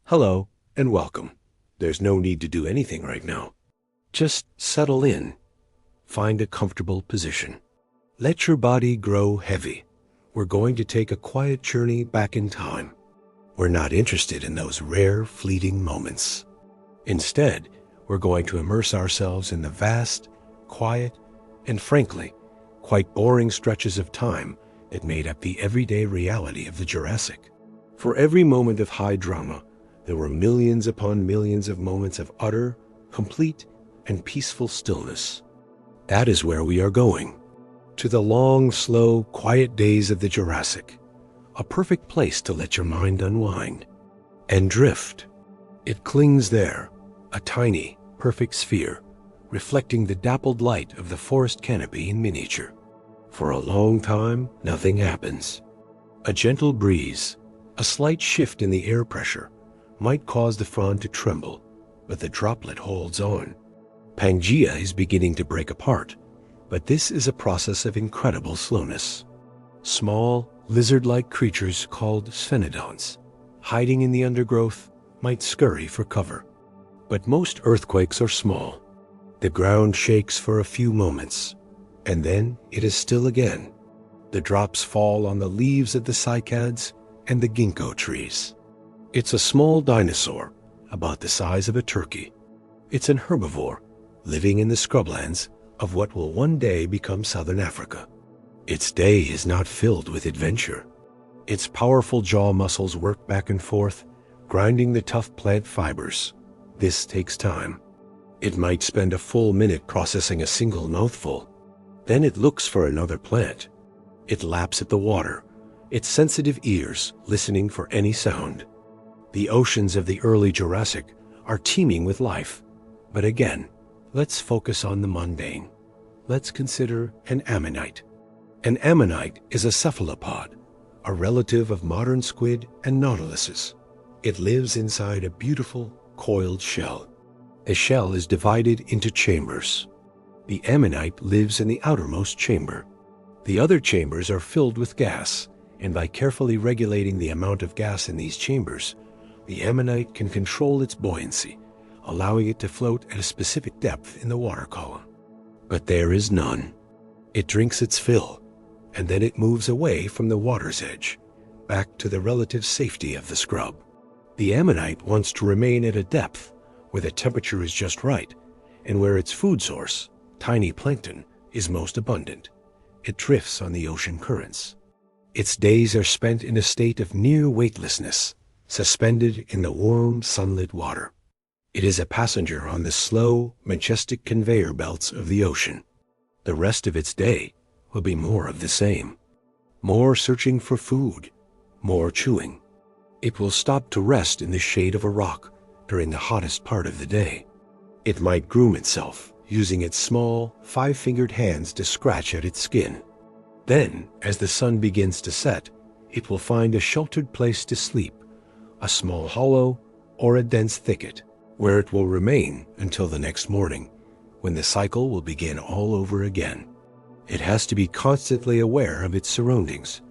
Hello and welcome. There's no need to do anything right now. Just settle in. Find a comfortable position. Let your body grow heavy. We're going to take a quiet journey back in time. We're not interested in those rare, fleeting moments. Instead, we're going to immerse ourselves in the vast, quiet, and frankly, quite boring stretches of time that made up the everyday reality of the Jurassic. For every moment of high drama, there were millions upon millions of moments of utter, complete, and peaceful stillness. That is where we are going. To the long, slow, quiet days of the Jurassic. A perfect place to let your mind unwind and drift. It clings there, a tiny, perfect sphere, reflecting the dappled light of the forest canopy in miniature. For a long time, nothing happens. A gentle breeze, a slight shift in the air pressure, might cause the frond to tremble, but the droplet holds on. Pangea is beginning to break apart, but this is a process of incredible slowness. Small, lizard-like creatures called sphenodonts, hiding in the undergrowth, might scurry for cover. But most earthquakes are small. The ground shakes for a few moments, and then it is still again. The drops fall on the leaves of the cycads and the ginkgo trees. It's a small dinosaur, about the size of a turkey. It's an herbivore, living in the scrublands of what will one day become southern Africa. Its day is not filled with adventure. Its powerful jaw muscles work back and forth, grinding the tough plant fibers. This takes time. It might spend a full minute processing a single mouthful. Then it looks for another plant. It laps at the water, its sensitive ears listening for any sound. The oceans of the early Jurassic are teeming with life. But again, let's focus on the mundane. Let's consider an ammonite. An ammonite is a cephalopod, a relative of modern squid and nautiluses. It lives inside a beautiful, coiled shell. The shell is divided into chambers. The ammonite lives in the outermost chamber. The other chambers are filled with gas, and by carefully regulating the amount of gas in these chambers, the ammonite can control its buoyancy, allowing it to float at a specific depth in the water column. But there is none. It drinks its fill, and then it moves away from the water's edge, back to the relative safety of the scrub. The ammonite wants to remain at a depth where the temperature is just right, and where its food source, tiny plankton, is most abundant. It drifts on the ocean currents. Its days are spent in a state of near weightlessness, suspended in the warm, sunlit water. It is a passenger on the slow, majestic conveyor belts of the ocean. The rest of its day will be more of the same. More searching for food, more chewing. It will stop to rest in the shade of a rock during the hottest part of the day. It might groom itself, using its small, five-fingered hands to scratch at its skin. Then, as the sun begins to set, it will find a sheltered place to sleep, a small hollow or a dense thicket, where it will remain until the next morning, when the cycle will begin all over again. It has to be constantly aware of its surroundings,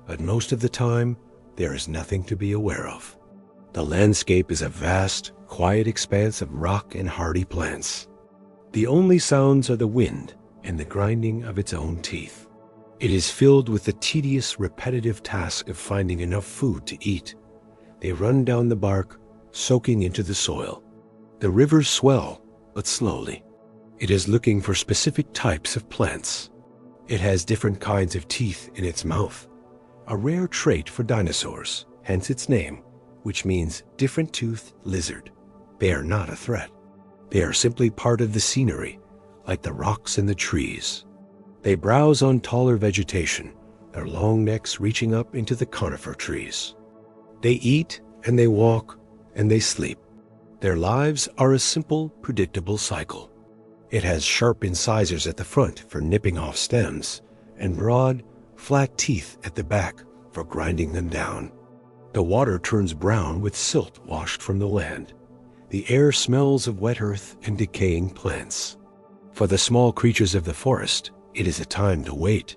but most of the time, there is nothing to be aware of. The landscape is a vast, quiet expanse of rock and hardy plants. The only sounds are the wind and the grinding of its own teeth. It is filled with the tedious, repetitive task of finding enough food to eat. They run down the bark, soaking into the soil. The rivers swell, but slowly. It is looking for specific types of plants. It has different kinds of teeth in its mouth, a rare trait for dinosaurs, hence its name, which means different-toothed lizard. They are not a threat. They are simply part of the scenery, like the rocks and the trees. They browse on taller vegetation, their long necks reaching up into the conifer trees. They eat, and they walk, and they sleep. Their lives are a simple, predictable cycle. It has sharp incisors at the front for nipping off stems, and broad, flat teeth at the back for grinding them down. The water turns brown with silt washed from the land. The air smells of wet earth and decaying plants. For the small creatures of the forest, it is a time to wait.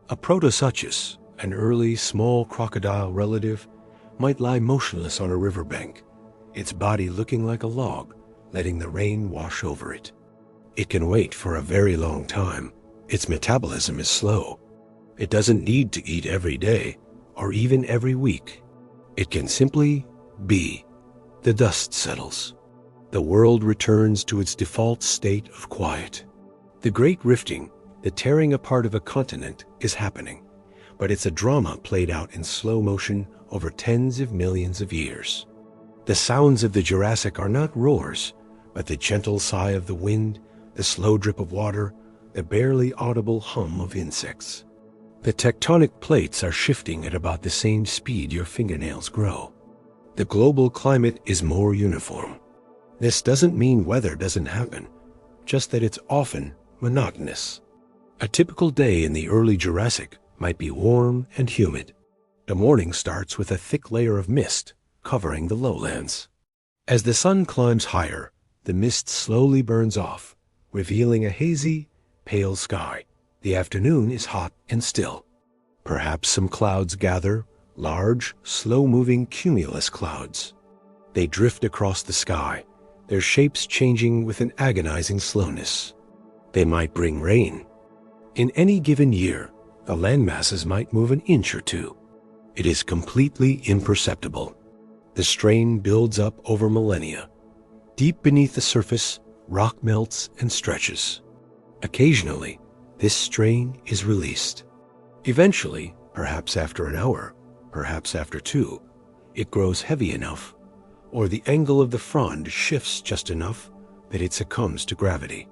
A protosuchus, an early, small crocodile relative, might lie motionless on a riverbank, its body looking like a log, letting the rain wash over it. It can wait for a very long time. Its metabolism is slow. It doesn't need to eat every day or even every week. It can simply be. The dust settles. The world returns to its default state of quiet. The great rifting, the tearing apart of a continent, is happening, but it's a drama played out in slow motion over tens of millions of years. The sounds of the Jurassic are not roars, but the gentle sigh of the wind, the slow drip of water, the barely audible hum of insects. The tectonic plates are shifting at about the same speed your fingernails grow. The global climate is more uniform. This doesn't mean weather doesn't happen, just that it's often monotonous. A typical day in the early Jurassic might be warm and humid. The morning starts with a thick layer of mist covering the lowlands. As the sun climbs higher, the mist slowly burns off, revealing a hazy, pale sky. The afternoon is hot and still. Perhaps some clouds gather, large, slow-moving cumulus clouds. They drift across the sky, their shapes changing with an agonizing slowness. They might bring rain. In any given year, the land masses might move an inch or two. It is completely imperceptible. The strain builds up over millennia. Deep beneath the surface, rock melts and stretches. Occasionally, this strain is released. Eventually, perhaps after an hour, perhaps after two, it grows heavy enough, or the angle of the frond shifts just enough that it succumbs to gravity.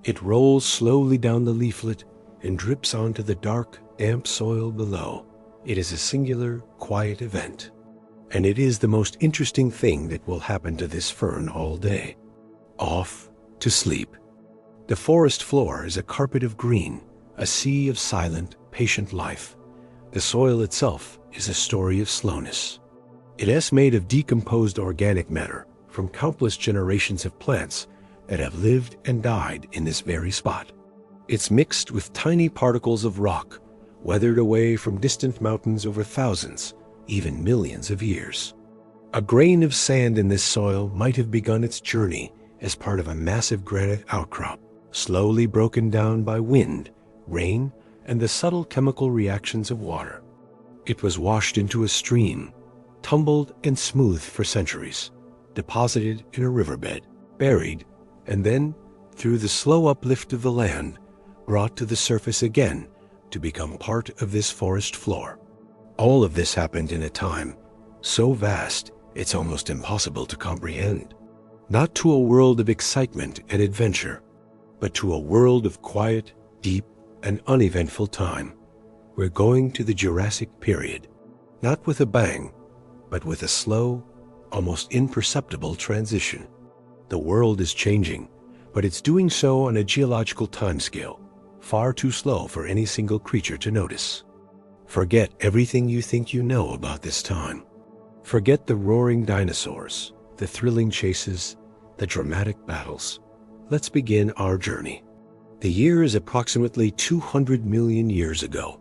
It rolls slowly down the leaflet and drips onto the dark, damp soil below. It is a singular, quiet event, and it is the most interesting thing that will happen to this fern all day. Off to sleep. The forest floor is a carpet of green, a sea of silent, patient life. The soil itself is a story of slowness. It is made of decomposed organic matter from countless generations of plants that have lived and died in this very spot. It's mixed with tiny particles of rock, weathered away from distant mountains over thousands, even millions of years. A grain of sand in this soil might have begun its journey as part of a massive granite outcrop, slowly broken down by wind, rain, and the subtle chemical reactions of water. It was washed into a stream, tumbled and smoothed for centuries, deposited in a riverbed, buried, and then, through the slow uplift of the land, brought to the surface again to become part of this forest floor. All of this happened in a time so vast it's almost impossible to comprehend. Not to a world of excitement and adventure, but to a world of quiet, deep, and uneventful time. We're going to the Jurassic period, not with a bang, but with a slow, almost imperceptible transition. The world is changing, but it's doing so on a geological timescale, far too slow for any single creature to notice. Forget everything you think you know about this time. Forget the roaring dinosaurs, the thrilling chases, the dramatic battles. Let's begin our journey. The year is approximately 200 million years ago.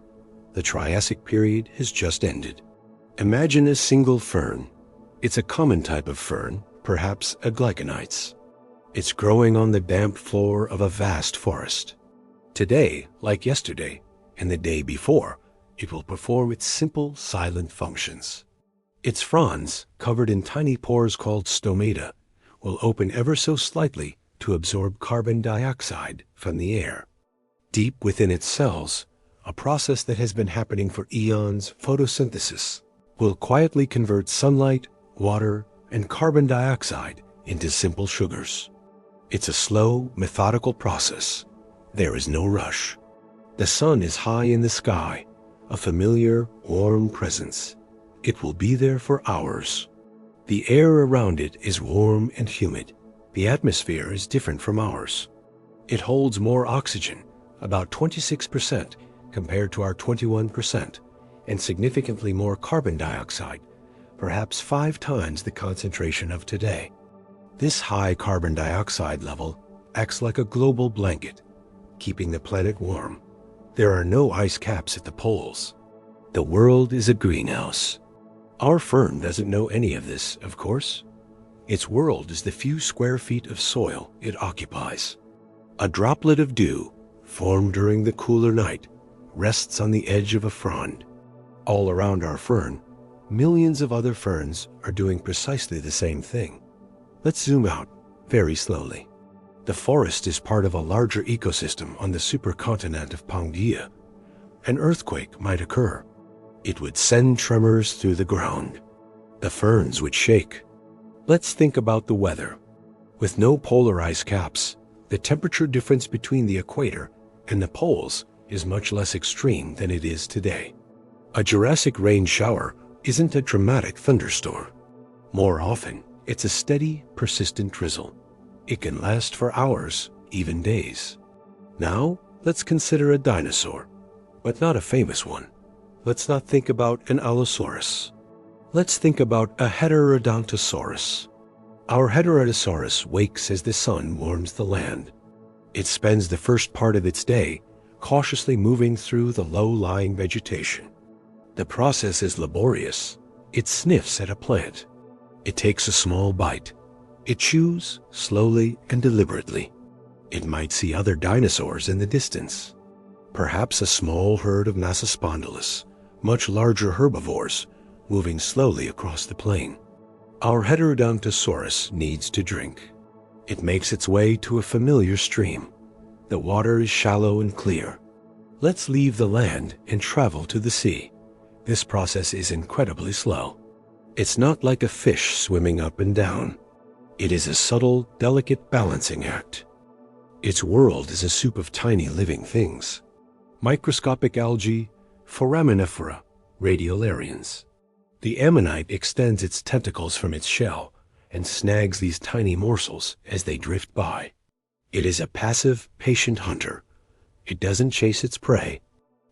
The Triassic period has just ended. Imagine a single fern. It's a common type of fern, perhaps a glycanites. It's growing on the damp floor of a vast forest. Today, like yesterday, and the day before, it will perform its simple, silent functions. Its fronds, covered in tiny pores called stomata, will open ever so slightly to absorb carbon dioxide from the air. Deep within its cells, a process that has been happening for eons, photosynthesis, will quietly convert sunlight, water, and carbon dioxide into simple sugars. It's a slow, methodical process. There is no rush. The sun is high in the sky, a familiar, warm presence. It will be there for hours. The air around it is warm and humid. The atmosphere is different from ours. It holds more oxygen, about 26% compared to our 21%, and significantly more carbon dioxide, perhaps 5 times the concentration of today. This high carbon dioxide level acts like a global blanket, keeping the planet warm. There are no ice caps at the poles. The world is a greenhouse. Our fern doesn't know any of this, of course. Its world is the few square feet of soil it occupies. A droplet of dew, formed during the cooler night, rests on the edge of a frond. All around our fern, millions of other ferns are doing precisely the same thing. Let's zoom out very slowly. The forest is part of a larger ecosystem on the supercontinent of Pangaea. An earthquake might occur. It would send tremors through the ground. The ferns would shake. Let's think about the weather. With no polar ice caps, the temperature difference between the equator and the poles is much less extreme than it is today. A Jurassic rain shower isn't a dramatic thunderstorm. More often, it's a steady, persistent drizzle. It can last for hours, even days. Now, let's consider a dinosaur, but not a famous one. Let's not think about an Allosaurus. Let's think about a Heterodontosaurus. Our Heterodontosaurus wakes as the sun warms the land. It spends the first part of its day cautiously moving through the low-lying vegetation. The process is laborious. It sniffs at a plant. It takes a small bite. It chews slowly and deliberately. It might see other dinosaurs in the distance. Perhaps a small herd of Nasospondylus, much larger herbivores, moving slowly across the plain. Our Heterodontosaurus needs to drink. It makes its way to a familiar stream. The water is shallow and clear. Let's leave the land and travel to the sea. This process is incredibly slow. It's not like a fish swimming up and down. It is a subtle, delicate balancing act. Its world is a soup of tiny living things. Microscopic algae, foraminifera, radiolarians. The ammonite extends its tentacles from its shell and snags these tiny morsels as they drift by. It is a passive, patient hunter. It doesn't chase its prey.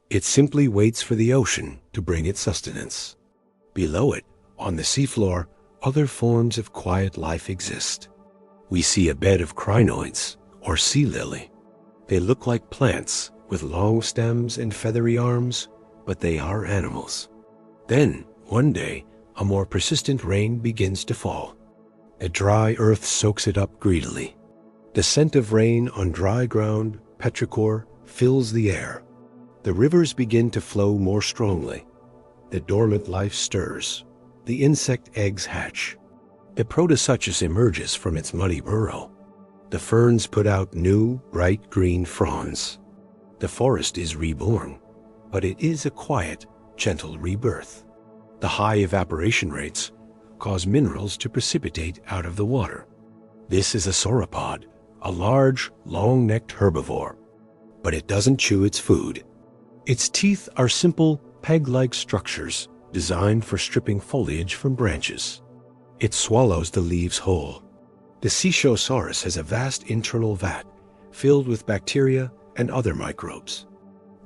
It simply waits for the ocean to bring it sustenance. Below it, on the seafloor, other forms of quiet life exist. We see a bed of crinoids, or sea lily. They look like plants with long stems and feathery arms, but they are animals. Then, one day, a more persistent rain begins to fall. The dry earth soaks it up greedily. The scent of rain on dry ground, petrichor, fills the air. The rivers begin to flow more strongly. The dormant life stirs. The insect eggs hatch. The Protosuchus emerges from its muddy burrow. The ferns put out new, bright green fronds. The forest is reborn, but it is a quiet, gentle rebirth. The high evaporation rates cause minerals to precipitate out of the water. This is a sauropod, a large, long-necked herbivore. But it doesn't chew its food. Its teeth are simple, peg-like structures designed for stripping foliage from branches. It swallows the leaves whole. The Cecosaurus has a vast internal vat filled with bacteria and other microbes.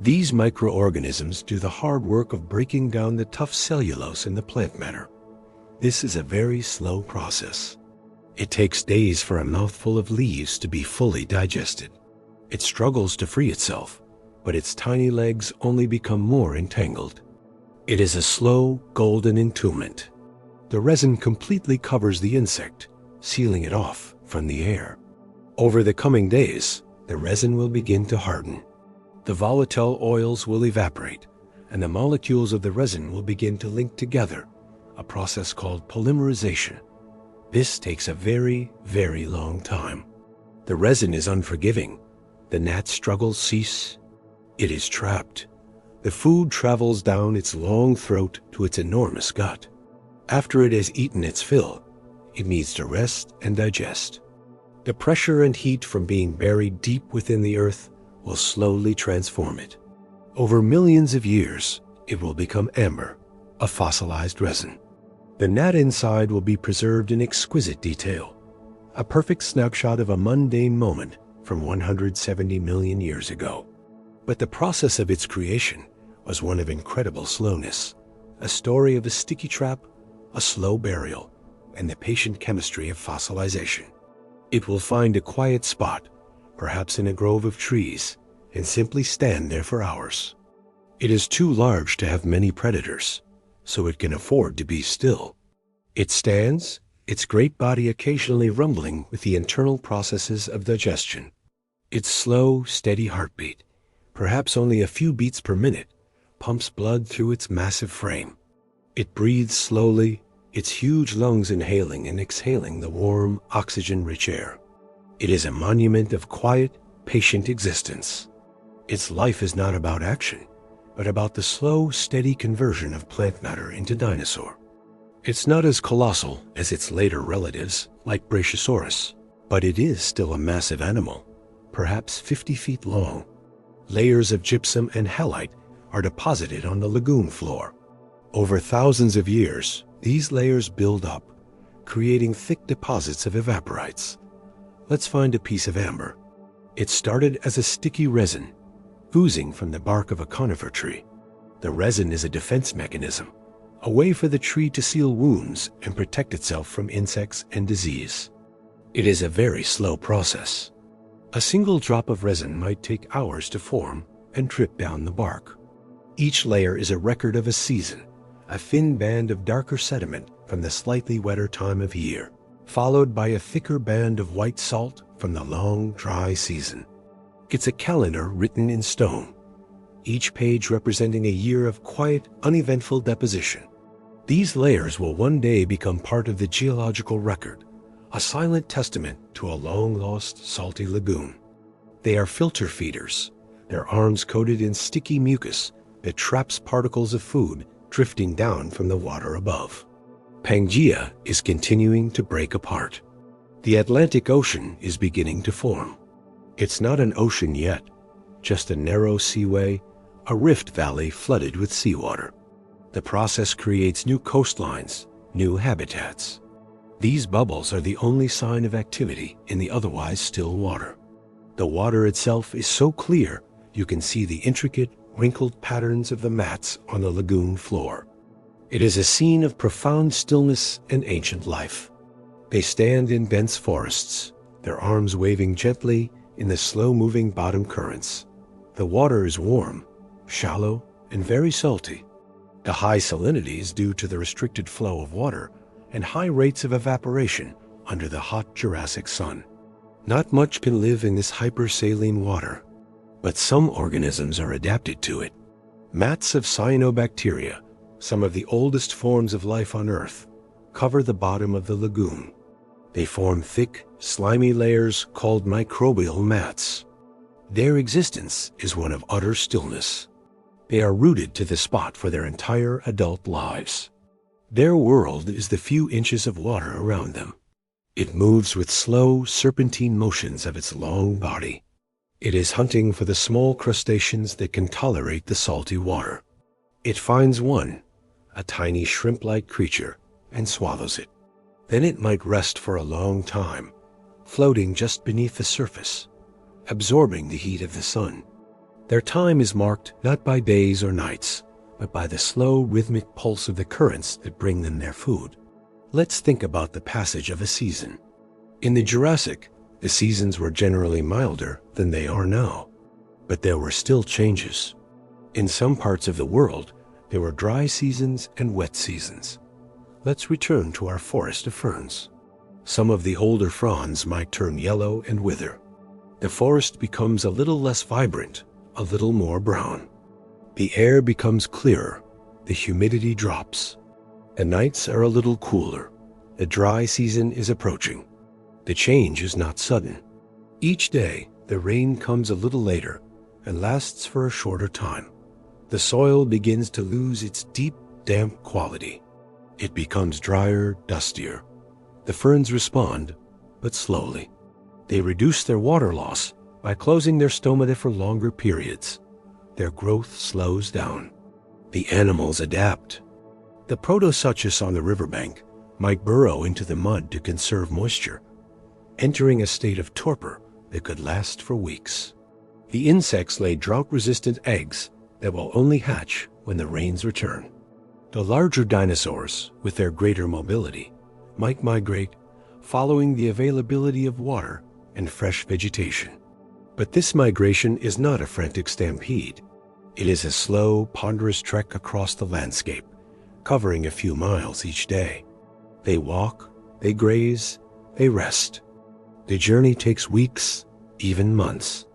These microorganisms do the hard work of breaking down the tough cellulose in the plant matter. This is a very slow process. It takes days for a mouthful of leaves to be fully digested. It struggles to free itself, but its tiny legs only become more entangled. It is a slow, golden entombment. The resin completely covers the insect, sealing it off from the air. Over the coming days, the resin will begin to harden. The volatile oils will evaporate, and the molecules of the resin will begin to link together, a process called polymerization. This takes a very, very long time. The resin is unforgiving. The gnat struggles cease. It is trapped. The food travels down its long throat to its enormous gut. After it has eaten its fill, it needs to rest and digest. The pressure and heat from being buried deep within the earth will slowly transform it. Over millions of years, it will become amber, a fossilized resin. The gnat inside will be preserved in exquisite detail, a perfect snapshot of a mundane moment from 170 million years ago. But the process of its creation was one of incredible slowness, a story of a sticky trap, a slow burial, and the patient chemistry of fossilization. It will find a quiet spot, perhaps in a grove of trees, and simply stand there for hours. It is too large to have many predators, so it can afford to be still. It stands, its great body occasionally rumbling with the internal processes of digestion. Its slow, steady heartbeat, perhaps only a few beats per minute, pumps blood through its massive frame. It breathes slowly, its huge lungs inhaling and exhaling the warm, oxygen-rich air. It is a monument of quiet, patient existence. Its life is not about action, but about the slow, steady conversion of plant matter into dinosaur. It's not as colossal as its later relatives, like Brachiosaurus, but it is still a massive animal, perhaps 50 feet long. Layers of gypsum and halite are deposited on the lagoon floor. Over thousands of years, these layers build up, creating thick deposits of evaporites. Let's find a piece of amber. It started as a sticky resin, oozing from the bark of a conifer tree. The resin is a defense mechanism, a way for the tree to seal wounds and protect itself from insects and disease. It is a very slow process. A single drop of resin might take hours to form and drip down the bark. Each layer is a record of a season, a thin band of darker sediment from the slightly wetter time of year, followed by a thicker band of white salt from the long, dry season. It's a calendar written in stone, each page representing a year of quiet, uneventful deposition. These layers will one day become part of the geological record, a silent testament to a long-lost salty lagoon. They are filter feeders, their arms coated in sticky mucus that traps particles of food drifting down from the water above. Pangaea is continuing to break apart. The Atlantic Ocean is beginning to form. It's not an ocean yet, just a narrow seaway, a rift valley flooded with seawater. The process creates new coastlines, new habitats. These bubbles are the only sign of activity in the otherwise still water. The water itself is so clear you can see the intricate, wrinkled patterns of the mats on the lagoon floor. It is a scene of profound stillness and ancient life. They stand in dense forests, their arms waving gently in the slow-moving bottom currents. The water is warm, shallow, and very salty. The high salinity is due to the restricted flow of water and high rates of evaporation under the hot Jurassic sun. Not much can live in this hypersaline water, but some organisms are adapted to it. Mats of cyanobacteria, some of the oldest forms of life on Earth, cover the bottom of the lagoon. They form thick, slimy layers called microbial mats. Their existence is one of utter stillness. They are rooted to the spot for their entire adult lives. Their world is the few inches of water around them. It moves with slow, serpentine motions of its long body. It is hunting for the small crustaceans that can tolerate the salty water. It finds one, a tiny shrimp-like creature, and swallows it. Then it might rest for a long time, floating just beneath the surface, absorbing the heat of the sun. Their time is marked not by days or nights, but by the slow, rhythmic pulse of the currents that bring them their food. Let's think about the passage of a season. In the Jurassic, the seasons were generally milder than they are now, but there were still changes. In some parts of the world, there were dry seasons and wet seasons. Let's return to our forest of ferns. Some of the older fronds might turn yellow and wither. The forest becomes a little less vibrant, a little more brown. The air becomes clearer, the humidity drops. The nights are a little cooler. The dry season is approaching. The change is not sudden. Each day, the rain comes a little later and lasts for a shorter time. The soil begins to lose its deep, damp quality. It becomes drier, dustier. The ferns respond, but slowly. They reduce their water loss by closing their stomata for longer periods. Their growth slows down. The animals adapt. The protosuchus on the riverbank might burrow into the mud to conserve moisture, entering a state of torpor that could last for weeks. The insects lay drought-resistant eggs that will only hatch when the rains return. The larger dinosaurs, with their greater mobility, might migrate following the availability of water and fresh vegetation. But this migration is not a frantic stampede. It is a slow, ponderous trek across the landscape, covering a few miles each day. They walk, They graze, they rest. The journey takes weeks, even months.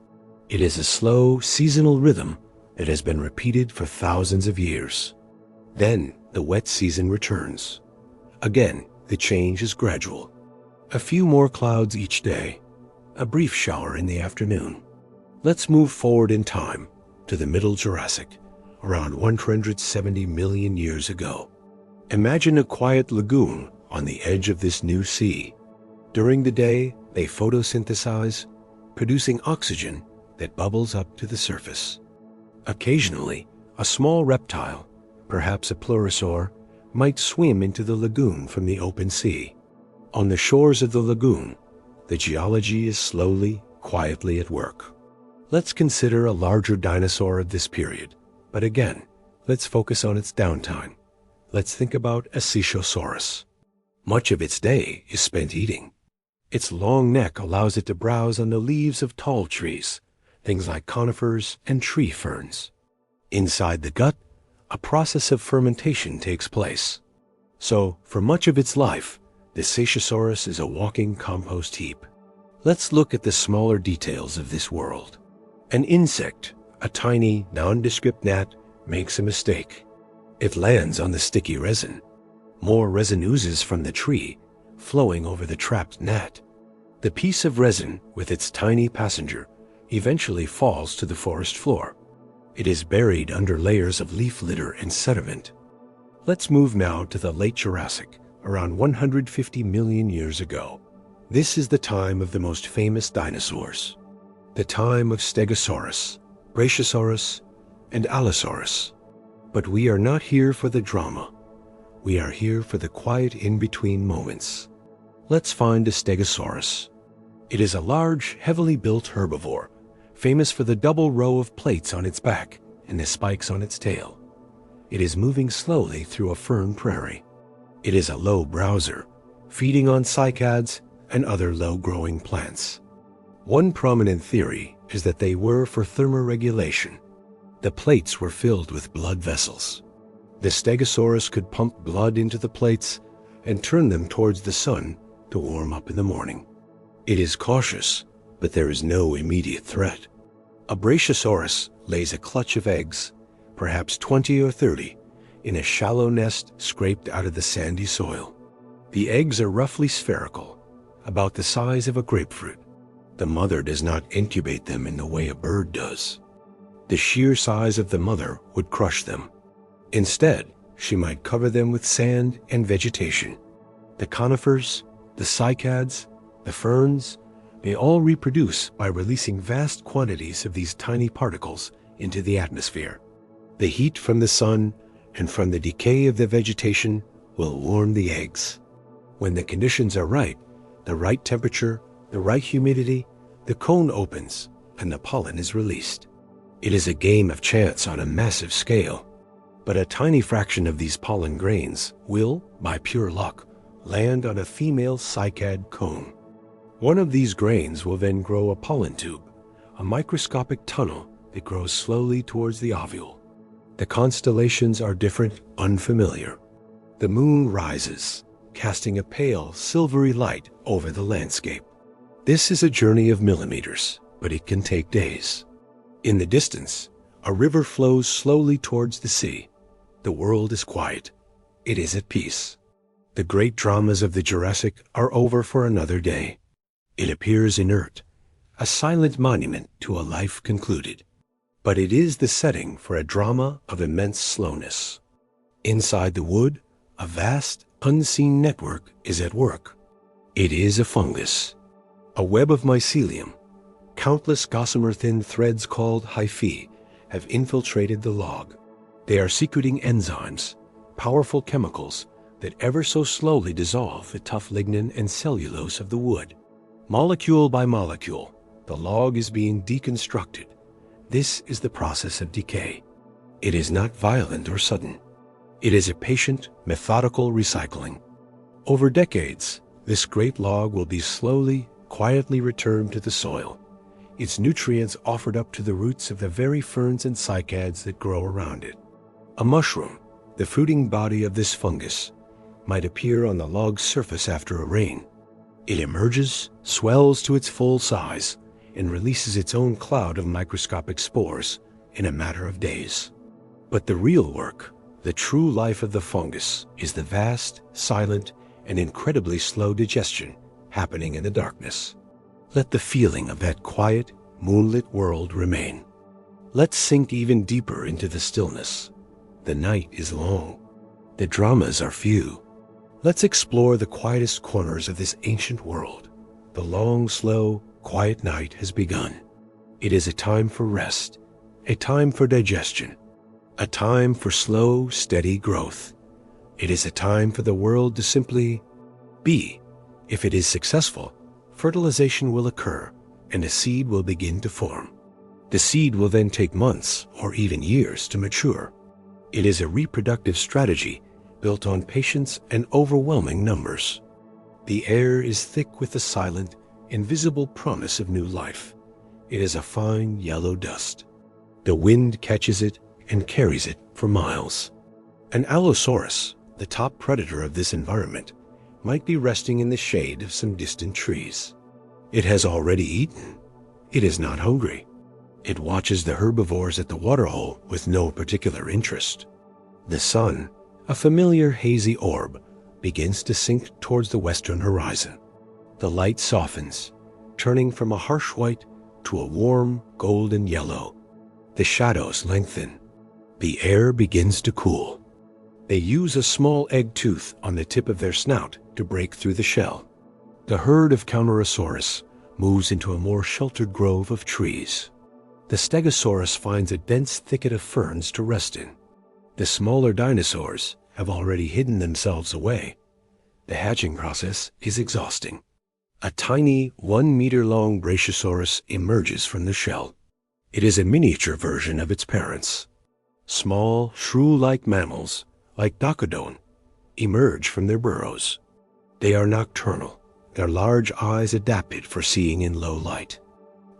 It is a slow, seasonal rhythm that has been repeated for thousands of years. Then the wet season returns. Again, the change is gradual. A few more clouds each day, a brief shower in the afternoon. Let's move forward in time to the Middle Jurassic, around 170 million years ago. Imagine a quiet lagoon on the edge of this new sea. During the day, they photosynthesize, producing oxygen that bubbles up to the surface. Occasionally, a small reptile, perhaps a pleurosaur, might swim into the lagoon from the open sea. On the shores of the lagoon, the geology is slowly, quietly at work. Let's consider a larger dinosaur of this period, but again, let's focus on its downtime. Let's think about a Cecosaurus. Much of its day is spent eating. Its long neck allows it to browse on the leaves of tall trees, things like conifers and tree ferns. Inside the gut, a process of fermentation takes place. So, for much of its life, the Cecosaurus is a walking compost heap. Let's look at the smaller details of this world. An insect, a tiny, nondescript gnat, makes a mistake. It lands on the sticky resin. More resin oozes from the tree, flowing over the trapped gnat. The piece of resin, with its tiny passenger, eventually falls to the forest floor. It is buried under layers of leaf litter and sediment. Let's move now to the late Jurassic, around 150 million years ago. This is the time of the most famous dinosaurs. The time of Stegosaurus, Brachiosaurus, and Allosaurus. But we are not here for the drama. We are here for the quiet in-between moments. Let's find a Stegosaurus. It is a large, heavily built herbivore, famous for the double row of plates on its back and the spikes on its tail. It is moving slowly through a fern prairie. It is a low browser, feeding on cycads and other low-growing plants. One prominent theory is that they were for thermoregulation. The plates were filled with blood vessels. The Stegosaurus could pump blood into the plates and turn them towards the sun to warm up in the morning. It is cautious, but there is no immediate threat. A Brachiosaurus lays a clutch of eggs, perhaps 20 or 30, in a shallow nest scraped out of the sandy soil. The eggs are roughly spherical, about the size of a grapefruit. The mother does not incubate them in the way a bird does. The sheer size of the mother would crush them. Instead, she might cover them with sand and vegetation. The conifers, the cycads, the ferns, they all reproduce by releasing vast quantities of these tiny particles into the atmosphere. The heat from the sun and from the decay of the vegetation will warm the eggs. When the conditions are right, the right temperature, the right humidity, the cone opens and the pollen is released. It is a game of chance on a massive scale, but a tiny fraction of these pollen grains will, by pure luck, land on a female cycad cone. One of these grains will then grow a pollen tube, a microscopic tunnel that grows slowly towards the ovule. The constellations are different, unfamiliar. The moon rises, casting a pale, silvery light over the landscape. This is a journey of millimeters, but it can take days. In the distance, a river flows slowly towards the sea. The world is quiet. It is at peace. The great dramas of the Jurassic are over for another day. It appears inert, a silent monument to a life concluded. But it is the setting for a drama of immense slowness. Inside the wood, a vast, unseen network is at work. It is a fungus, a web of mycelium. Countless gossamer-thin threads called hyphae have infiltrated the log. They are secreting enzymes, powerful chemicals that ever so slowly dissolve the tough lignin and cellulose of the wood. Molecule by molecule, the log is being deconstructed. This is the process of decay. It is not violent or sudden. It is a patient, methodical recycling. Over decades, this great log will be slowly, quietly returned to the soil, its nutrients offered up to the roots of the very ferns and cycads that grow around it. A mushroom, the fruiting body of this fungus, might appear on the log's surface after a rain. It emerges, swells to its full size, and releases its own cloud of microscopic spores in a matter of days. But the real work, the true life of the fungus, is the vast, silent, and incredibly slow digestion happening in the darkness. Let the feeling of that quiet, moonlit world remain. Let's sink even deeper into the stillness. The night is long. The dramas are few. Let's explore the quietest corners of this ancient world. The long, slow, quiet night has begun. It is a time for rest, a time for digestion, a time for slow, steady growth. It is a time for the world to simply be. If it is successful, fertilization will occur and a seed will begin to form. The seed will then take months or even years to mature. It is a reproductive strategy built on patience and overwhelming numbers. The air is thick with the silent, invisible promise of new life. It is a fine yellow dust. The wind catches it and carries it for miles. An Allosaurus, the top predator of this environment, might be resting in the shade of some distant trees. It has already eaten. It is not hungry. It watches the herbivores at the waterhole with no particular interest. The sun, a familiar hazy orb, begins to sink towards the western horizon. The light softens, turning from a harsh white to a warm golden yellow. The shadows lengthen. The air begins to cool. They use a small egg tooth on the tip of their snout to break through the shell. The herd of Camarasaurus moves into a more sheltered grove of trees. The Stegosaurus finds a dense thicket of ferns to rest in. The smaller dinosaurs have already hidden themselves away. The hatching process is exhausting. A tiny 1-meter-long Brachiosaurus emerges from the shell. It is a miniature version of its parents. Small, shrew-like mammals, like Docodon, emerge from their burrows. They are nocturnal, their large eyes adapted for seeing in low light.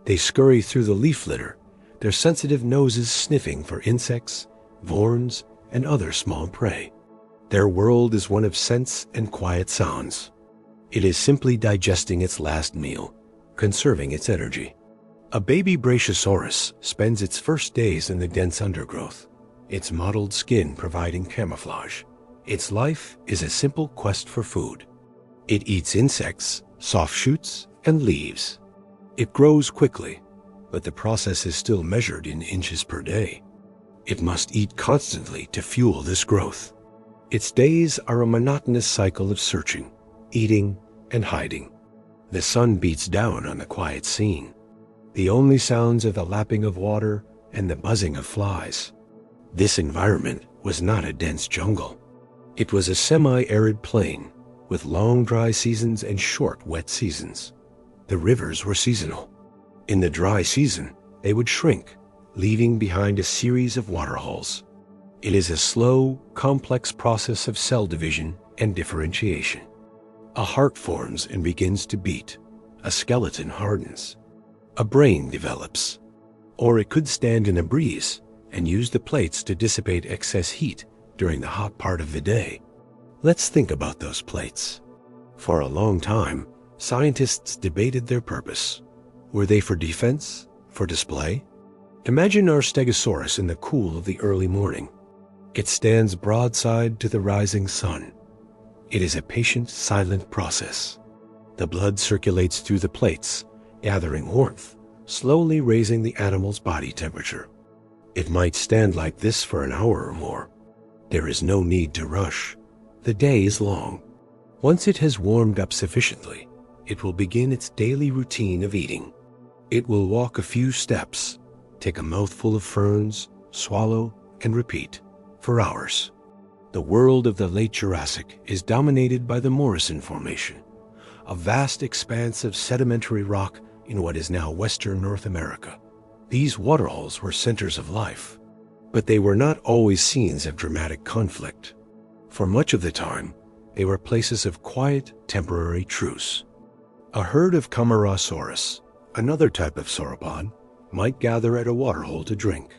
They scurry through the leaf litter, their sensitive noses sniffing for insects, vorns, and other small prey. Their world is one of scents and quiet sounds. It is simply digesting its last meal, conserving its energy. A baby Brachiosaurus spends its first days in the dense undergrowth, its mottled skin providing camouflage. Its life is a simple quest for food. It eats insects, soft shoots, and leaves. It grows quickly, but the process is still measured in inches per day. It must eat constantly to fuel this growth. Its days are a monotonous cycle of searching, eating, and hiding. The sun beats down on the quiet scene. The only sounds are the lapping of water and the buzzing of flies. This environment was not a dense jungle. It was a semi-arid plain with long dry seasons and short wet seasons. The rivers were seasonal. In the dry season, they would shrink, leaving behind a series of waterholes. It is a slow, complex process of cell division and differentiation. A heart forms and begins to beat. A skeleton hardens. A brain develops. Or it could stand in a breeze and use the plates to dissipate excess heat during the hot part of the day. Let's think about those plates. For a long time, scientists debated their purpose. Were they for defense? For display? Imagine our Stegosaurus in the cool of the early morning. It stands broadside to the rising sun. It is a patient, silent process. The blood circulates through the plates, gathering warmth, slowly raising the animal's body temperature. It might stand like this for an hour or more. There is no need to rush. The day is long. Once it has warmed up sufficiently, it will begin its daily routine of eating. It will walk a few steps, take a mouthful of ferns, swallow, and repeat, for hours. The world of the late Jurassic is dominated by the Morrison Formation, a vast expanse of sedimentary rock in what is now western North America. These waterholes were centers of life, but they were not always scenes of dramatic conflict. For much of the time, they were places of quiet, temporary truce. A herd of Camarasaurus, another type of sauropod, might gather at a waterhole to drink.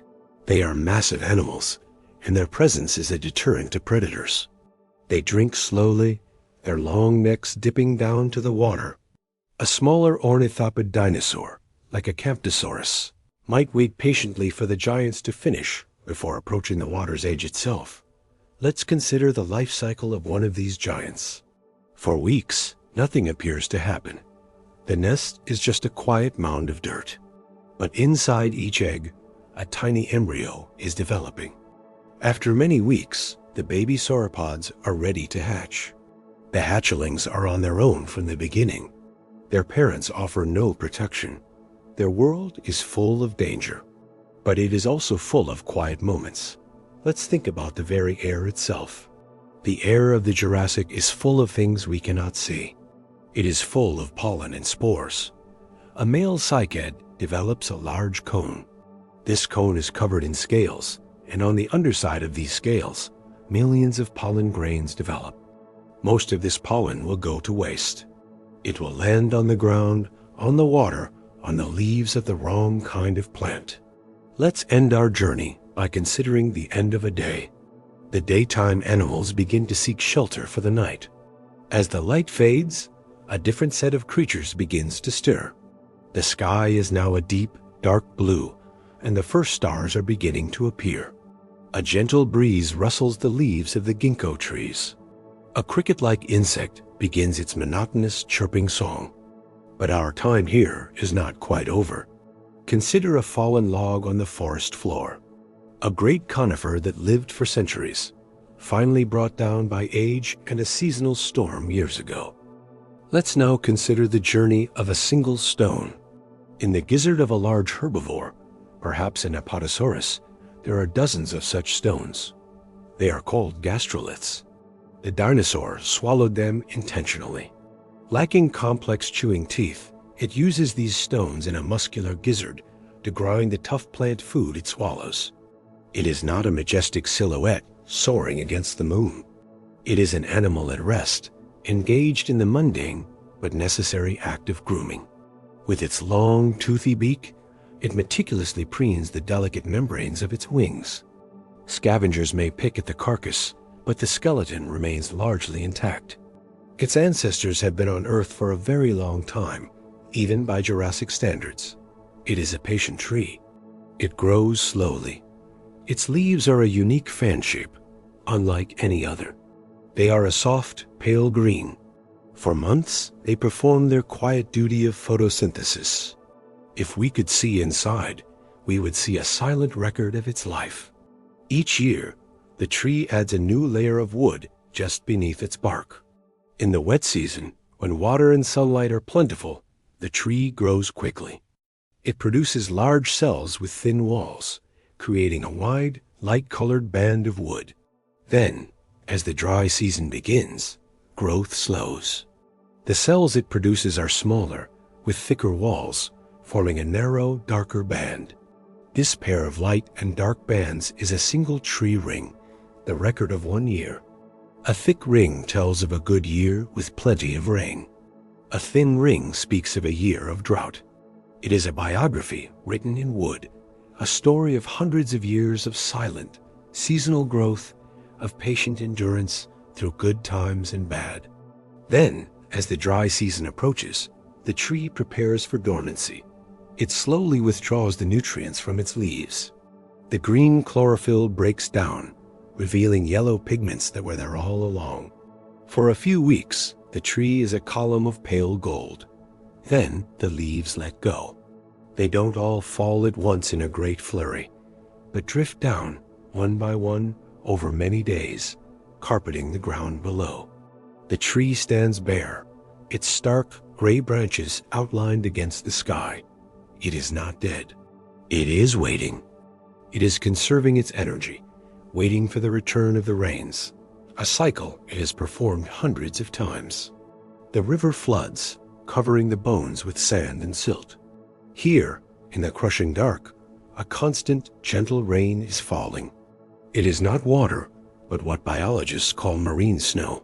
They are massive animals, and their presence is a deterrent to predators. They drink slowly, their long necks dipping down to the water. A smaller ornithopod dinosaur, like a Camptosaurus, might wait patiently for the giants to finish before approaching the water's edge itself. Let's consider the life cycle of one of these giants. For weeks, nothing appears to happen. The nest is just a quiet mound of dirt. But inside each egg, a tiny embryo is developing. After many weeks, the baby sauropods are ready to hatch. The hatchlings are on their own from the beginning. Their parents offer no protection. Their world is full of danger, but it is also full of quiet moments. Let's think about the very air itself. The air of the Jurassic is full of things we cannot see. It is full of pollen and spores. A male cycad develops a large cone. This cone is covered in scales, and on the underside of these scales, millions of pollen grains develop. Most of this pollen will go to waste. It will land on the ground, on the water, on the leaves of the wrong kind of plant. Let's end our journey by considering the end of a day. The daytime animals begin to seek shelter for the night. As the light fades, a different set of creatures begins to stir. The sky is now a deep, dark blue, and the first stars are beginning to appear. A gentle breeze rustles the leaves of the ginkgo trees. A cricket-like insect begins its monotonous chirping song. But our time here is not quite over. Consider a fallen log on the forest floor. A great conifer that lived for centuries, finally brought down by age and a seasonal storm years ago. Let's now consider the journey of a single stone. In the gizzard of a large herbivore, perhaps an Apatosaurus, there are dozens of such stones. They are called gastroliths. The dinosaur swallowed them intentionally. Lacking complex chewing teeth, it uses these stones in a muscular gizzard to grind the tough plant food it swallows. It is not a majestic silhouette soaring against the moon. It is an animal at rest, engaged in the mundane but necessary act of grooming. With its long, toothy beak, it meticulously preens the delicate membranes of its wings. Scavengers may pick at the carcass, but the skeleton remains largely intact. Its ancestors have been on Earth for a very long time, even by Jurassic standards. It is a patient tree. It grows slowly. Its leaves are a unique fan shape, unlike any other. They are a soft, pale green. For months, they perform their quiet duty of photosynthesis. If we could see inside, we would see a silent record of its life. Each year, the tree adds a new layer of wood just beneath its bark. In the wet season, when water and sunlight are plentiful, the tree grows quickly. It produces large cells with thin walls, creating a wide, light-colored band of wood. Then, as the dry season begins, growth slows. The cells it produces are smaller, with thicker walls, forming a narrow, darker band. This pair of light and dark bands is a single tree ring, the record of 1 year. A thick ring tells of a good year with plenty of rain. A thin ring speaks of a year of drought. It is a biography written in wood, a story of hundreds of years of silent, seasonal growth, of patient endurance through good times and bad. Then, as the dry season approaches, the tree prepares for dormancy. It slowly withdraws the nutrients from its leaves. The green chlorophyll breaks down, revealing yellow pigments that were there all along. For a few weeks, the tree is a column of pale gold. Then the leaves let go. They don't all fall at once in a great flurry, but drift down, one by one, over many days, carpeting the ground below. The tree stands bare, its stark, gray branches outlined against the sky. It is not dead. It is waiting. It is conserving its energy, waiting for the return of the rains, a cycle it has performed hundreds of times. The river floods, covering the bones with sand and silt. Here, in the crushing dark, a constant, gentle rain is falling. It is not water, but what biologists call marine snow.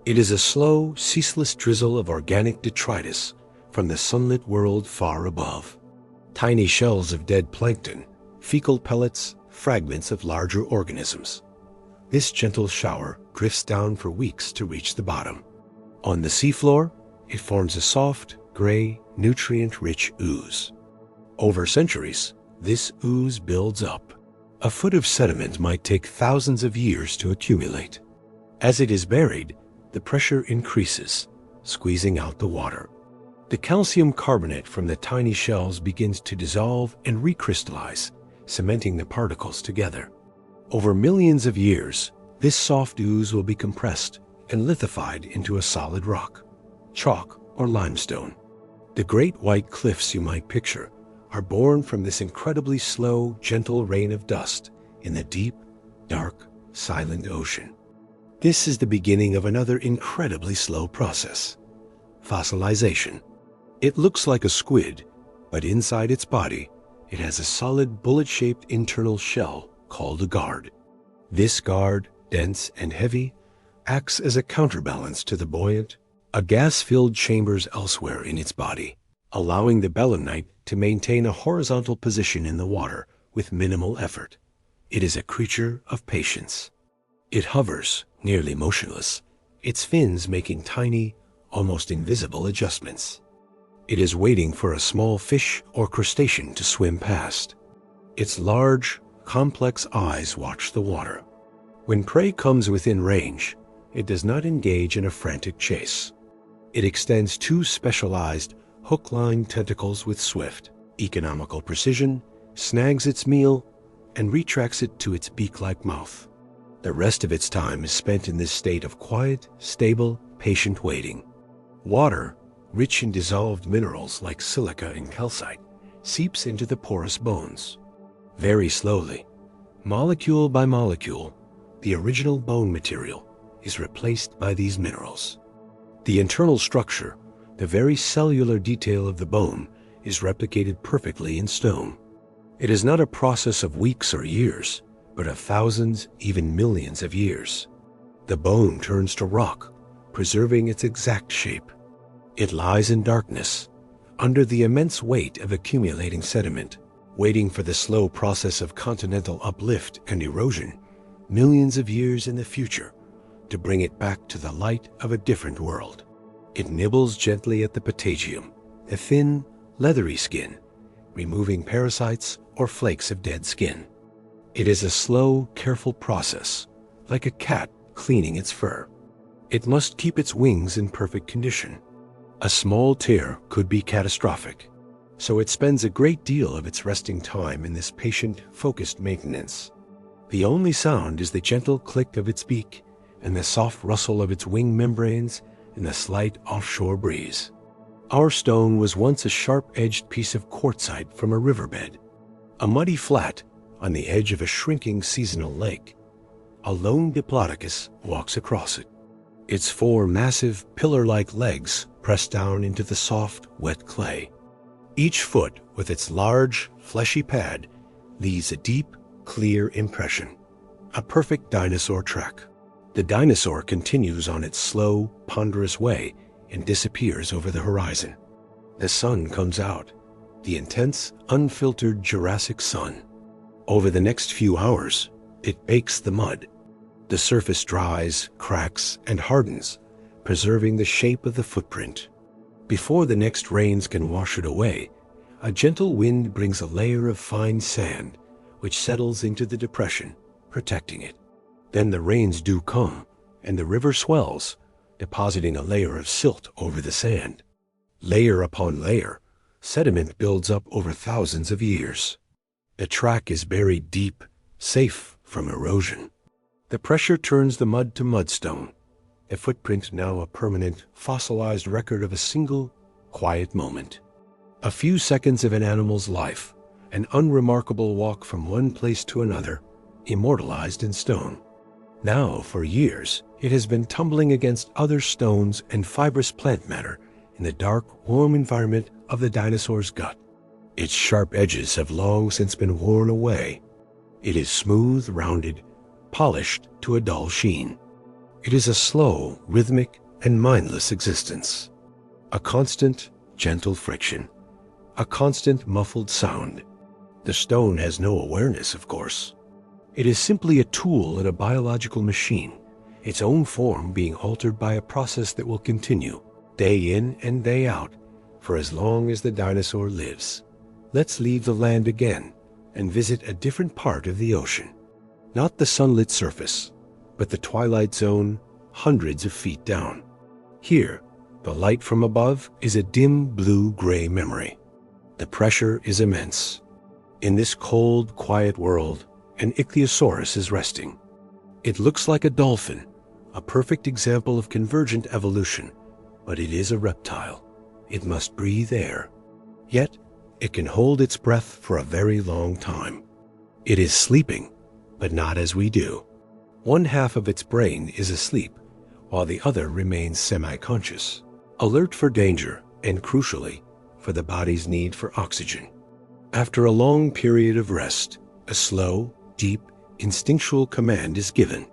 It is a slow, ceaseless drizzle of organic detritus from the sunlit world far above. Tiny shells of dead plankton, fecal pellets, fragments of larger organisms. This gentle shower drifts down for weeks to reach the bottom. On the seafloor, it forms a soft, gray, nutrient-rich ooze. Over centuries, this ooze builds up. A foot of sediment might take thousands of years to accumulate. As it is buried, the pressure increases, squeezing out the water. The calcium carbonate from the tiny shells begins to dissolve and recrystallize, cementing the particles together. Over millions of years, this soft ooze will be compressed and lithified into a solid rock, chalk or limestone. The great white cliffs you might picture are born from this incredibly slow, gentle rain of dust in the deep, dark, silent ocean. This is the beginning of another incredibly slow process: fossilization. It looks like a squid, but inside its body, it has a solid bullet-shaped internal shell called a guard. This guard, dense and heavy, acts as a counterbalance to the buoyant, gas-filled chambers elsewhere in its body, allowing the belemnite to maintain a horizontal position in the water with minimal effort. It is a creature of patience. It hovers, nearly motionless, its fins making tiny, almost invisible adjustments. It is waiting for a small fish or crustacean to swim past. Its large, complex eyes watch the water. When prey comes within range, it does not engage in a frantic chase. It extends two specialized, hook-lined tentacles with swift, economical precision, snags its meal, and retracts it to its beak-like mouth. The rest of its time is spent in this state of quiet, stable, patient waiting. Water, rich in dissolved minerals like silica and calcite, seeps into the porous bones. Very slowly, molecule by molecule, the original bone material is replaced by these minerals. The internal structure, the very cellular detail of the bone, is replicated perfectly in stone. It is not a process of weeks or years, but of thousands, even millions of years. The bone turns to rock, preserving its exact shape. It lies in darkness, under the immense weight of accumulating sediment, waiting for the slow process of continental uplift and erosion, millions of years in the future, to bring it back to the light of a different world. It nibbles gently at the patagium, a thin, leathery skin, removing parasites or flakes of dead skin. It is a slow, careful process, like a cat cleaning its fur. It must keep its wings in perfect condition. A small tear could be catastrophic, so it spends a great deal of its resting time in this patient, focused maintenance. The only sound is the gentle click of its beak and the soft rustle of its wing membranes in the slight offshore breeze. Our stone was once a sharp-edged piece of quartzite from a riverbed, a muddy flat on the edge of a shrinking seasonal lake. A lone diplodocus walks across it, its four massive, pillar-like legs pressed down into the soft, wet clay. Each foot, with its large, fleshy pad, leaves a deep, clear impression, a perfect dinosaur track. The dinosaur continues on its slow, ponderous way and disappears over the horizon. The sun comes out, the intense, unfiltered Jurassic sun. Over the next few hours, it bakes the mud. The surface dries, cracks, and hardens, preserving the shape of the footprint. Before the next rains can wash it away, a gentle wind brings a layer of fine sand, which settles into the depression, protecting it. Then the rains do come, and the river swells, depositing a layer of silt over the sand. Layer upon layer, sediment builds up over thousands of years. The track is buried deep, safe from erosion. The pressure turns the mud to mudstone, a footprint now a permanent, fossilized record of a single, quiet moment. A few seconds of an animal's life, an unremarkable walk from one place to another, immortalized in stone. Now, for years, it has been tumbling against other stones and fibrous plant matter in the dark, warm environment of the dinosaur's gut. Its sharp edges have long since been worn away. It is smooth, rounded, polished to a dull sheen. It is a slow, rhythmic, and mindless existence. A constant, gentle friction. A constant, muffled sound. The stone has no awareness, of course. It is simply a tool in a biological machine, its own form being altered by a process that will continue, day in and day out, for as long as the dinosaur lives. Let's leave the land again and visit a different part of the ocean. Not the sunlit surface, but the twilight zone hundreds of feet down. Here, the light from above is a dim blue-gray memory. The pressure is immense. In this cold, quiet world, an ichthyosaurus is resting. It looks like a dolphin, a perfect example of convergent evolution, but it is a reptile. It must breathe air. Yet, it can hold its breath for a very long time. It is sleeping, but not as we do. One half of its brain is asleep, while the other remains semi-conscious, alert for danger and, crucially, for the body's need for oxygen. After a long period of rest, a slow, deep, instinctual command is given.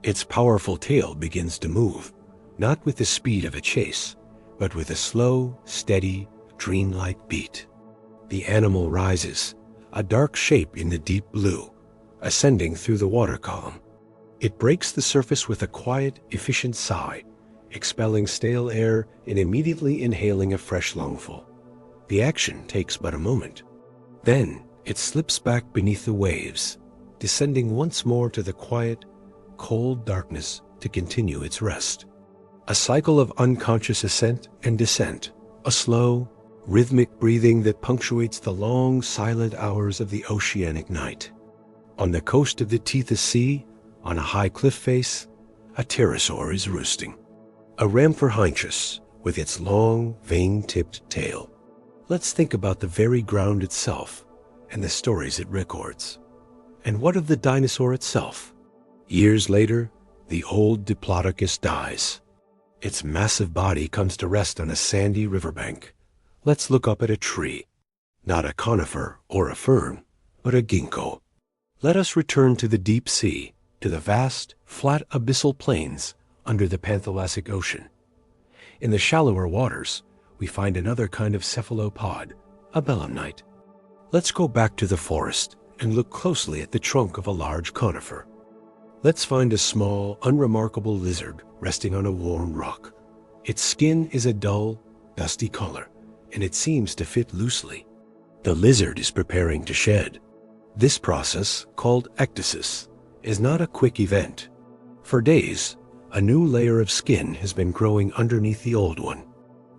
Its powerful tail begins to move, not with the speed of a chase, but with a slow, steady, dreamlike beat. The animal rises, a dark shape in the deep blue, ascending through the water column. It breaks the surface with a quiet, efficient sigh, expelling stale air and immediately inhaling a fresh lungful. The action takes but a moment. Then it slips back beneath the waves, descending once more to the quiet, cold darkness to continue its rest. A cycle of unconscious ascent and descent, a slow, rhythmic breathing that punctuates the long, silent hours of the oceanic night. On the coast of the Tethys Sea, on a high cliff face, a pterosaur is roosting. A Rhamphorhynchus with its long, vein-tipped tail. Let's think about the very ground itself and the stories it records. And what of the dinosaur itself? Years later, the old Diplodocus dies. Its massive body comes to rest on a sandy riverbank. Let's look up at a tree. Not a conifer or a fern, but a ginkgo. Let us return to the deep sea, to the vast, flat abyssal plains under the Panthalastic Ocean. In the shallower waters, we find another kind of cephalopod, a belemnite. Let's go back to the forest and look closely at the trunk of a large conifer. Let's find a small, unremarkable lizard resting on a warm rock. Its skin is a dull, dusty color, and it seems to fit loosely. The lizard is preparing to shed. This process, called ecdysis, is not a quick event. For days, a new layer of skin has been growing underneath the old one.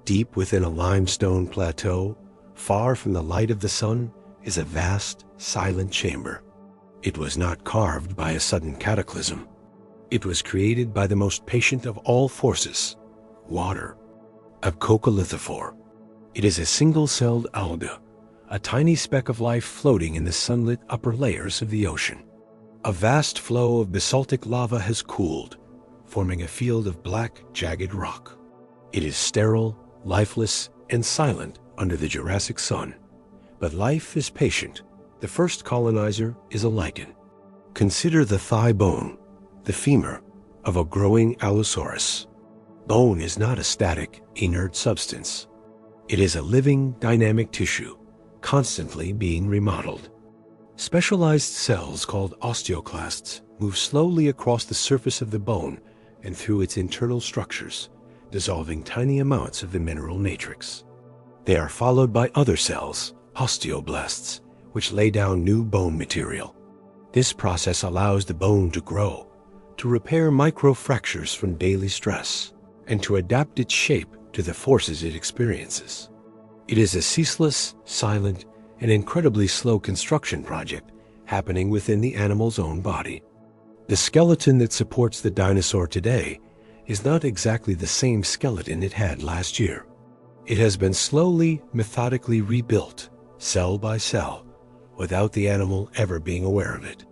Deep within a limestone plateau, far from the light of the sun, is a vast, silent chamber. It was not carved by a sudden cataclysm. It was created by the most patient of all forces, water. A coccolithophore. It is a single-celled alga, a tiny speck of life floating in the sunlit upper layers of the ocean. A vast flow of basaltic lava has cooled, forming a field of black, jagged rock. It is sterile, lifeless, and silent under the Jurassic sun. But life is patient. The first colonizer is a lichen. Consider the thigh bone, the femur, of a growing Allosaurus. Bone is not a static, inert substance. It is a living, dynamic tissue, constantly being remodeled. Specialized cells called osteoclasts move slowly across the surface of the bone and through its internal structures, dissolving tiny amounts of the mineral matrix. They are followed by other cells, osteoblasts, which lay down new bone material. This process allows the bone to grow, to repair microfractures from daily stress, and to adapt its shape to the forces it experiences. It is a ceaseless, silent, and incredibly slow construction project happening within the animal's own body. The skeleton that supports the dinosaur today is not exactly the same skeleton it had last year. It has been slowly, methodically rebuilt, cell by cell, without the animal ever being aware of it.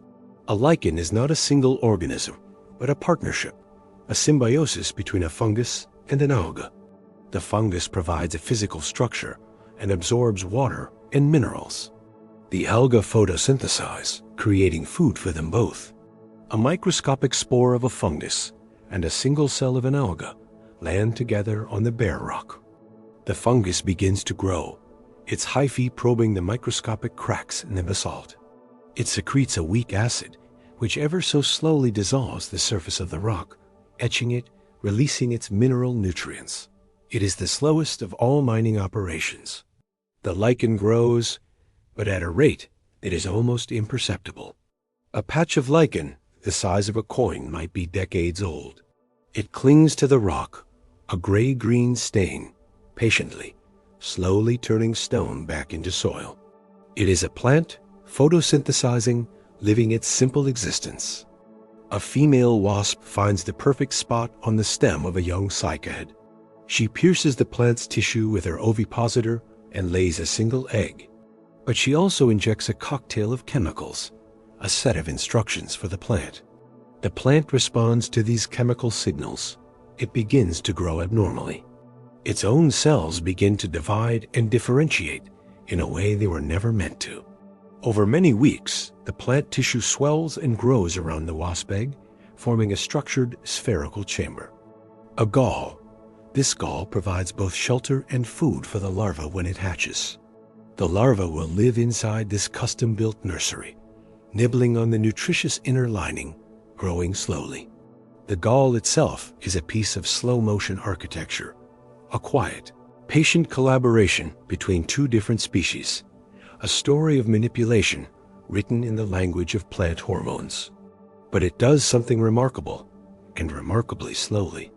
A lichen is not a single organism, but a partnership, a symbiosis between a fungus and an alga. The fungus provides a physical structure and absorbs water and minerals. The alga photosynthesize, creating food for them both. A microscopic spore of a fungus and a single cell of an alga land together on the bare rock. The fungus begins to grow, its hyphae probing the microscopic cracks in the basalt. It secretes a weak acid which ever so slowly dissolves the surface of the rock, etching it, releasing its mineral nutrients. It is the slowest of all mining operations. The lichen grows, but at a rate that is almost imperceptible. A patch of lichen the size of a coin might be decades old. It clings to the rock, a gray-green stain, patiently, slowly turning stone back into soil. It is a plant, photosynthesizing, living its simple existence. A female wasp finds the perfect spot on the stem of a young cycad. She pierces the plant's tissue with her ovipositor and lays a single egg. But she also injects a cocktail of chemicals, a set of instructions for the plant. The plant responds to these chemical signals. It begins to grow abnormally. Its own cells begin to divide and differentiate in a way they were never meant to. Over many weeks, the plant tissue swells and grows around the wasp egg, forming a structured spherical chamber. A gall. This gall provides both shelter and food for the larva when it hatches. The larva will live inside this custom-built nursery, nibbling on the nutritious inner lining, growing slowly. The gall itself is a piece of slow-motion architecture, a quiet, patient collaboration between two different species, a story of manipulation written in the language of plant hormones. But it does something remarkable, and remarkably slowly.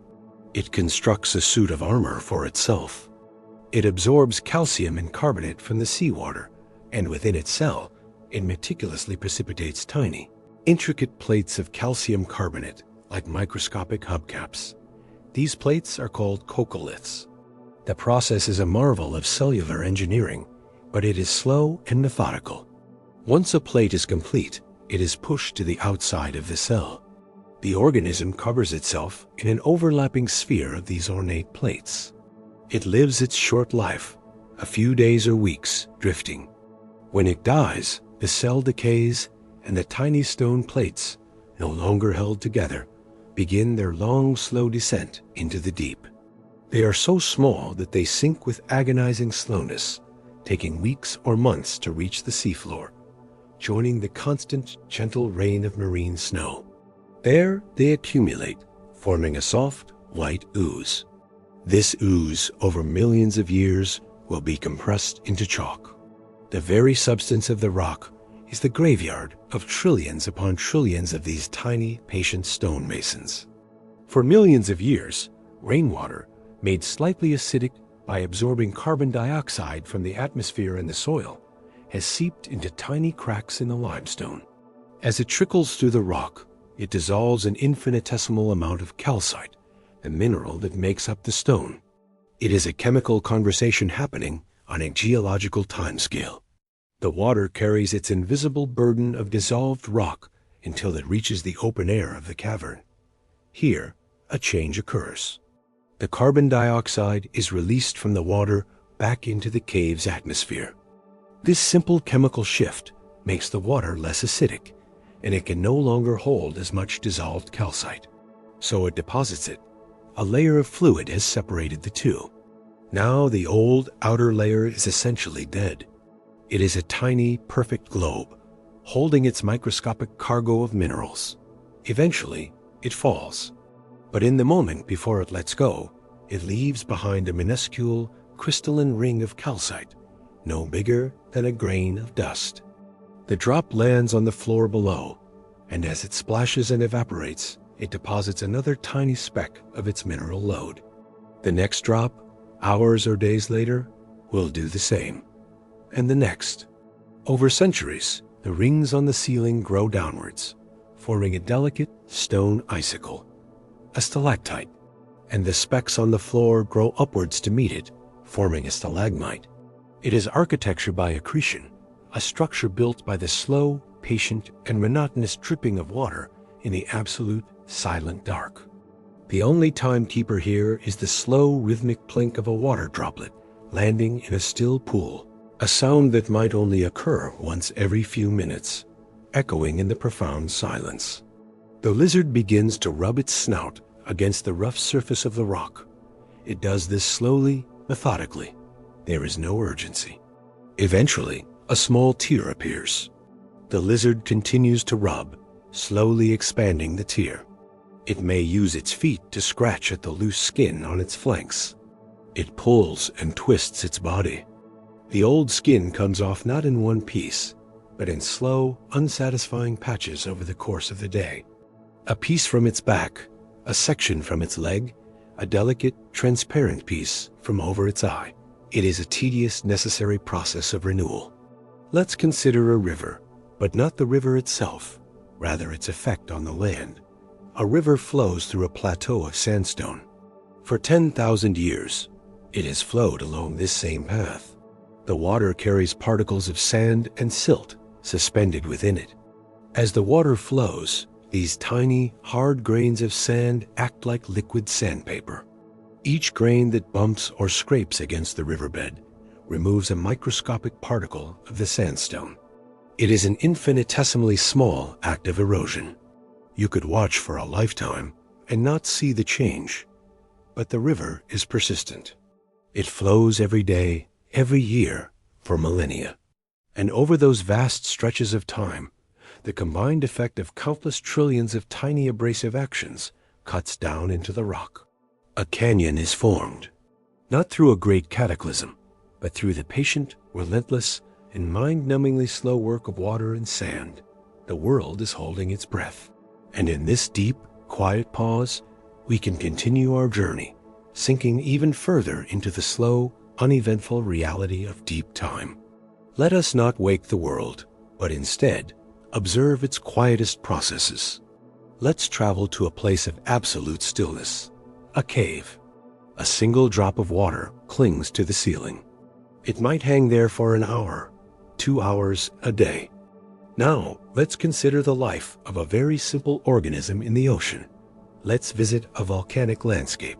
It constructs a suit of armor for itself. It absorbs calcium and carbonate from the seawater, and within its cell, it meticulously precipitates tiny, intricate plates of calcium carbonate, like microscopic hubcaps. These plates are called coccoliths. The process is a marvel of cellular engineering, but it is slow and methodical. Once a plate is complete, it is pushed to the outside of the cell. The organism covers itself in an overlapping sphere of these ornate plates. It lives its short life, a few days or weeks, drifting. When it dies, the cell decays, and the tiny stone plates, no longer held together, begin their long, slow descent into the deep. They are so small that they sink with agonizing slowness, taking weeks or months to reach the seafloor, joining the constant, gentle rain of marine snow. There they accumulate, forming a soft, white ooze. This ooze, over millions of years, will be compressed into chalk. The very substance of the rock is the graveyard of trillions upon trillions of these tiny, patient stonemasons. For millions of years, rainwater, made slightly acidic by absorbing carbon dioxide from the atmosphere and the soil, has seeped into tiny cracks in the limestone. As it trickles through the rock, it dissolves an infinitesimal amount of calcite, the mineral that makes up the stone. It is a chemical conversation happening on a geological timescale. The water carries its invisible burden of dissolved rock until it reaches the open air of the cavern. Here, a change occurs. The carbon dioxide is released from the water back into the cave's atmosphere. This simple chemical shift makes the water less acidic, and it can no longer hold as much dissolved calcite. So it deposits it. A layer of fluid has separated the two. Now the old outer layer is essentially dead. It is a tiny, perfect globe, holding its microscopic cargo of minerals. Eventually, it falls. But in the moment before it lets go, it leaves behind a minuscule, crystalline ring of calcite, no bigger than a grain of dust. The drop lands on the floor below, and as it splashes and evaporates, it deposits another tiny speck of its mineral load. The next drop, hours or days later, will do the same. And the next. Over centuries, the rings on the ceiling grow downwards, forming a delicate stone icicle, a stalactite, and the specks on the floor grow upwards to meet it, forming a stalagmite. It is architecture by accretion, a structure built by the slow, patient, and monotonous dripping of water in the absolute, silent dark. The only timekeeper here is the slow, rhythmic plink of a water droplet landing in a still pool, a sound that might only occur once every few minutes, echoing in the profound silence. The lizard begins to rub its snout against the rough surface of the rock. It does this slowly, methodically. There is no urgency. Eventually, a small tear appears. The lizard continues to rub, slowly expanding the tear. It may use its feet to scratch at the loose skin on its flanks. It pulls and twists its body. The old skin comes off not in one piece, but in slow, unsatisfying patches over the course of the day. A piece from its back, a section from its leg, a delicate, transparent piece from over its eye. It is a tedious, necessary process of renewal. Let's consider a river, but not the river itself, rather its effect on the land. A river flows through a plateau of sandstone. For 10,000 years, it has flowed along this same path. The water carries particles of sand and silt suspended within it. As the water flows, these tiny, hard grains of sand act like liquid sandpaper. Each grain that bumps or scrapes against the riverbed removes a microscopic particle of the sandstone. It is an infinitesimally small act of erosion. You could watch for a lifetime and not see the change, but the river is persistent. It flows every day, every year, for millennia. And over those vast stretches of time, the combined effect of countless trillions of tiny abrasive actions cuts down into the rock. A canyon is formed, not through a great cataclysm, but through the patient, relentless, and mind-numbingly slow work of water and sand. The world is holding its breath. And in this deep, quiet pause, we can continue our journey, sinking even further into the slow, uneventful reality of deep time. Let us not wake the world, but instead observe its quietest processes. Let's travel to a place of absolute stillness, a cave. A single drop of water clings to the ceiling. It might hang there for an hour, 2 hours a day. Now, let's consider the life of a very simple organism in the ocean. Let's visit a volcanic landscape,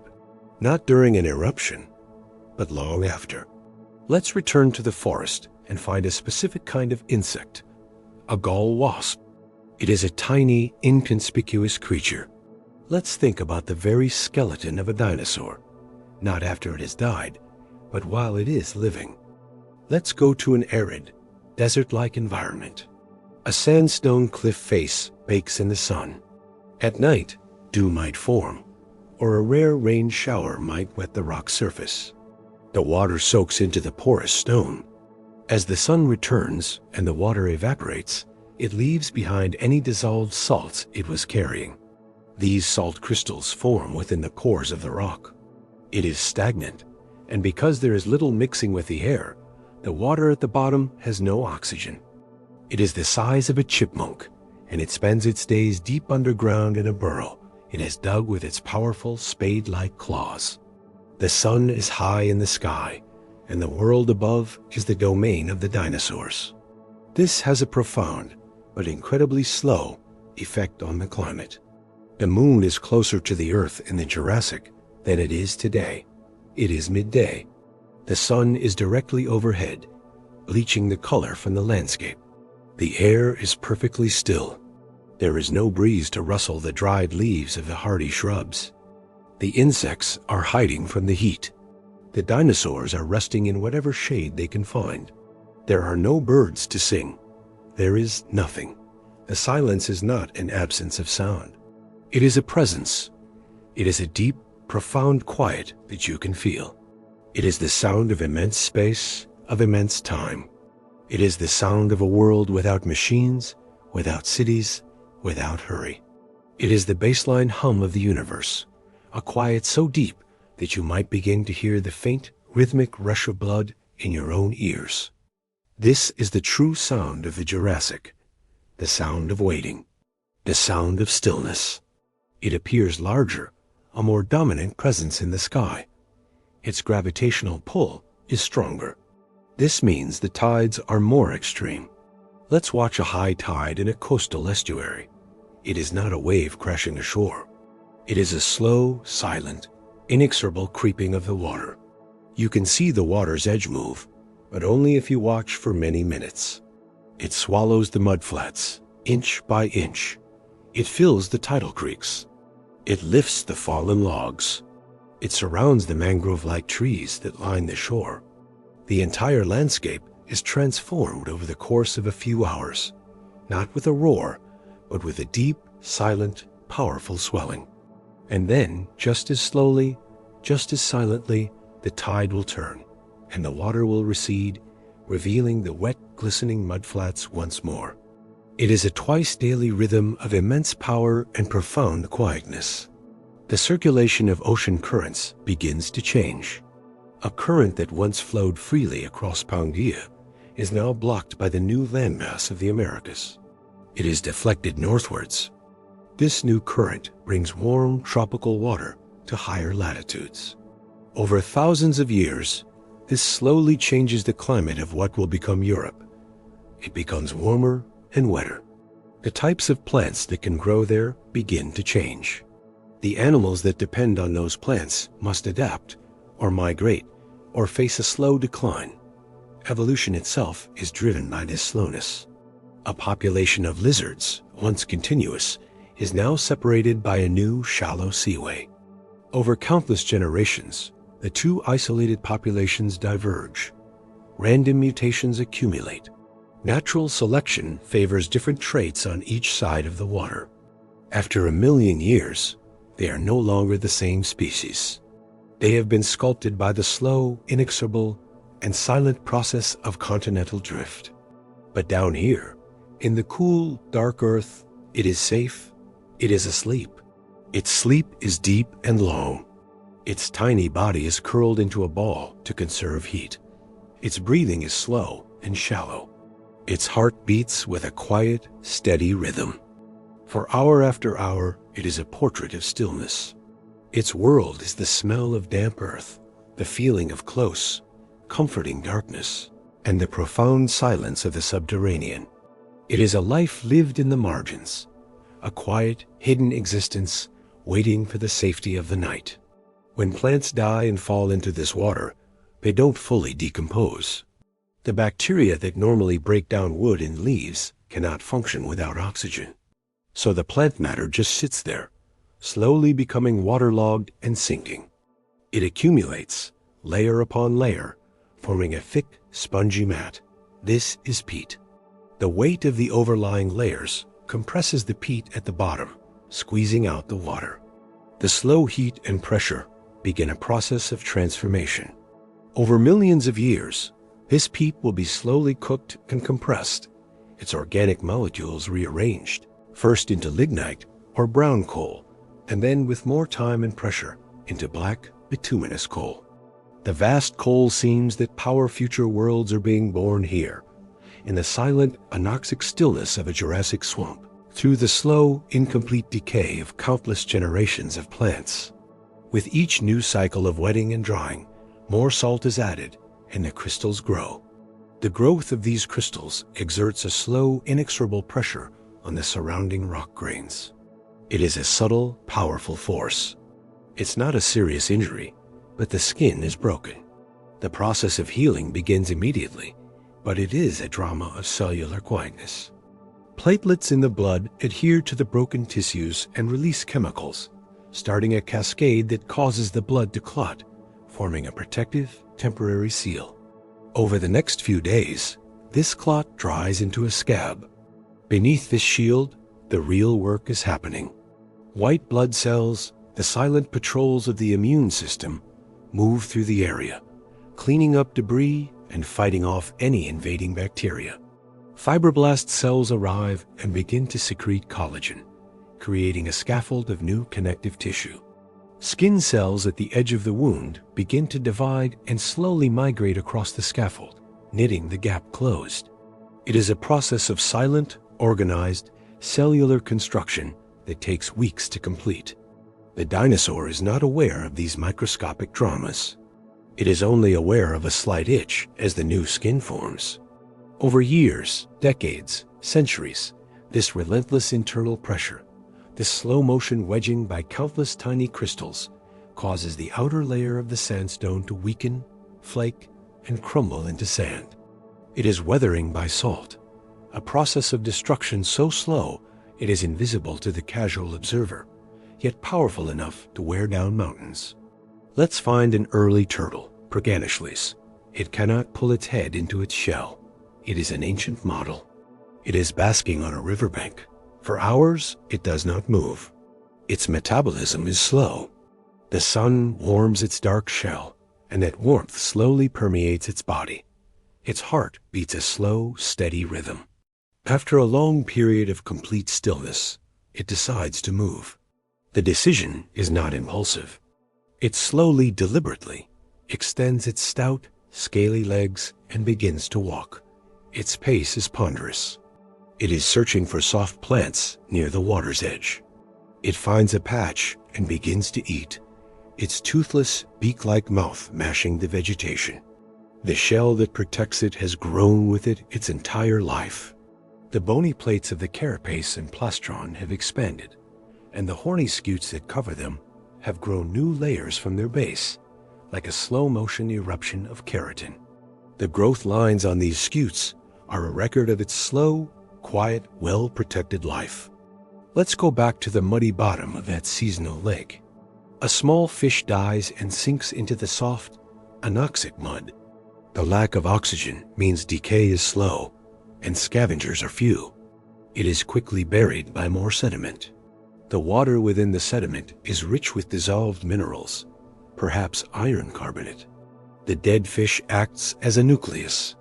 not during an eruption, but long after. Let's return to the forest and find a specific kind of insect, a gall wasp. It is a tiny, inconspicuous creature. Let's think about the very skeleton of a dinosaur, not after it has died, but while it is living. Let's go to an arid, desert-like environment. A sandstone cliff face bakes in the sun. At night, dew might form, or a rare rain shower might wet the rock surface. The water soaks into the porous stone. As the sun returns and the water evaporates, it leaves behind any dissolved salts it was carrying. These salt crystals form within the cores of the rock. It is stagnant, and because there is little mixing with the air, the water at the bottom has no oxygen. It is the size of a chipmunk, and it spends its days deep underground in a burrow it has dug with its powerful spade-like claws. The sun is high in the sky, and the world above is the domain of the dinosaurs. This has a profound, but incredibly slow, effect on the climate. The moon is closer to the Earth in the Jurassic than it is today. It is midday. The sun is directly overhead, bleaching the color from the landscape. The air is perfectly still. There is no breeze to rustle the dried leaves of the hardy shrubs. The insects are hiding from the heat. The dinosaurs are resting in whatever shade they can find. There are no birds to sing. There is nothing. The silence is not an absence of sound. It is a presence. It is a deep, profound quiet that you can feel. It is the sound of immense space, of immense time. It is the sound of a world without machines, without cities, without hurry. It is the baseline hum of the universe, a quiet so deep that you might begin to hear the faint, rhythmic rush of blood in your own ears. This is the true sound of the Jurassic, the sound of waiting, the sound of stillness. It appears larger, a more dominant presence in the sky. Its gravitational pull is stronger. This means the tides are more extreme. Let's watch a high tide in a coastal estuary. It is not a wave crashing ashore. It is a slow, silent, inexorable creeping of the water. You can see the water's edge move, but only if you watch for many minutes. It swallows the mudflats, inch by inch. It fills the tidal creeks. It lifts the fallen logs. It surrounds the mangrove-like trees that line the shore. The entire landscape is transformed over the course of a few hours, not with a roar, but with a deep, silent, powerful swelling. And then, just as slowly, just as silently, the tide will turn, and the water will recede, revealing the wet, glistening mudflats once more. It is a twice-daily rhythm of immense power and profound quietness. The circulation of ocean currents begins to change. A current that once flowed freely across Pangaea is now blocked by the new landmass of the Americas. It is deflected northwards. This new current brings warm tropical water to higher latitudes. Over thousands of years, this slowly changes the climate of what will become Europe. It becomes warmer and wetter. The types of plants that can grow there begin to change. The animals that depend on those plants must adapt, or migrate, or face a slow decline. Evolution itself is driven by this slowness. A population of lizards, once continuous, is now separated by a new shallow seaway. Over countless generations, the two isolated populations diverge. Random mutations accumulate. Natural selection favors different traits on each side of the water. After 1 million years, they are no longer the same species. They have been sculpted by the slow, inexorable, and silent process of continental drift. But down here, in the cool, dark earth, it is safe, it is asleep. Its sleep is deep and long. Its tiny body is curled into a ball to conserve heat. Its breathing is slow and shallow. Its heart beats with a quiet, steady rhythm. For hour after hour, it is a portrait of stillness. Its world is the smell of damp earth, the feeling of close, comforting darkness, and the profound silence of the subterranean. It is a life lived in the margins, a quiet, hidden existence waiting for the safety of the night. When plants die and fall into this water, they don't fully decompose. The bacteria that normally break down wood and leaves cannot function without oxygen. So the plant matter just sits there, slowly becoming waterlogged and sinking. It accumulates, layer upon layer, forming a thick, spongy mat. This is peat. The weight of the overlying layers compresses the peat at the bottom, squeezing out the water. The slow heat and pressure begin a process of transformation. Over millions of years, this peat will be slowly cooked and compressed, its organic molecules rearranged, first into lignite or brown coal, and then with more time and pressure into black, bituminous coal. The vast coal seams that power future worlds are being born here, in the silent, anoxic stillness of a Jurassic swamp, through the slow, incomplete decay of countless generations of plants. With each new cycle of wetting and drying, more salt is added, and the crystals grow. The growth of these crystals exerts a slow, inexorable pressure on the surrounding rock grains. It is a subtle, powerful force. It's not a serious injury, but the skin is broken. The process of healing begins immediately, but it is a drama of cellular quietness. Platelets in the blood adhere to the broken tissues and release chemicals, starting a cascade that causes the blood to clot, forming a protective, temporary seal. Over the next few days, this clot dries into a scab. Beneath this shield, the real work is happening. White blood cells, the silent patrols of the immune system, move through the area, cleaning up debris and fighting off any invading bacteria. Fibroblast cells arrive and begin to secrete collagen, creating a scaffold of new connective tissue. Skin cells at the edge of the wound begin to divide and slowly migrate across the scaffold, knitting the gap closed. It is a process of silent, organized, cellular construction that takes weeks to complete. The dinosaur is not aware of these microscopic dramas. It is only aware of a slight itch as the new skin forms. Over years, decades, centuries, this relentless internal pressure, this slow-motion wedging by countless tiny crystals, causes the outer layer of the sandstone to weaken, flake, and crumble into sand. It is weathering by salt, a process of destruction so slow it is invisible to the casual observer, yet powerful enough to wear down mountains. Let's find an early turtle, Proganishles. It cannot pull its head into its shell. It is an ancient model. It is basking on a riverbank, For hours, it does not move. Its metabolism is slow. The sun warms its dark shell, and that warmth slowly permeates its body. Its heart beats a slow, steady rhythm. After a long period of complete stillness, it decides to move. The decision is not impulsive. It slowly, deliberately extends its stout, scaly legs and begins to walk. Its pace is ponderous. It is searching for soft plants near the water's edge. It finds a patch and begins to eat, its toothless, beak-like mouth mashing the vegetation. The shell that protects it has grown with it its entire life. The bony plates of the carapace and plastron have expanded, and the horny scutes that cover them have grown new layers from their base, like a slow-motion eruption of keratin. The growth lines on these scutes are a record of its slow, quiet, well-protected life. Let's go back to the muddy bottom of that seasonal lake. A small fish dies and sinks into the soft, anoxic mud. The lack of oxygen means decay is slow, and scavengers are few. It is quickly buried by more sediment. The water within the sediment is rich with dissolved minerals, perhaps iron carbonate. The dead fish acts as a nucleus.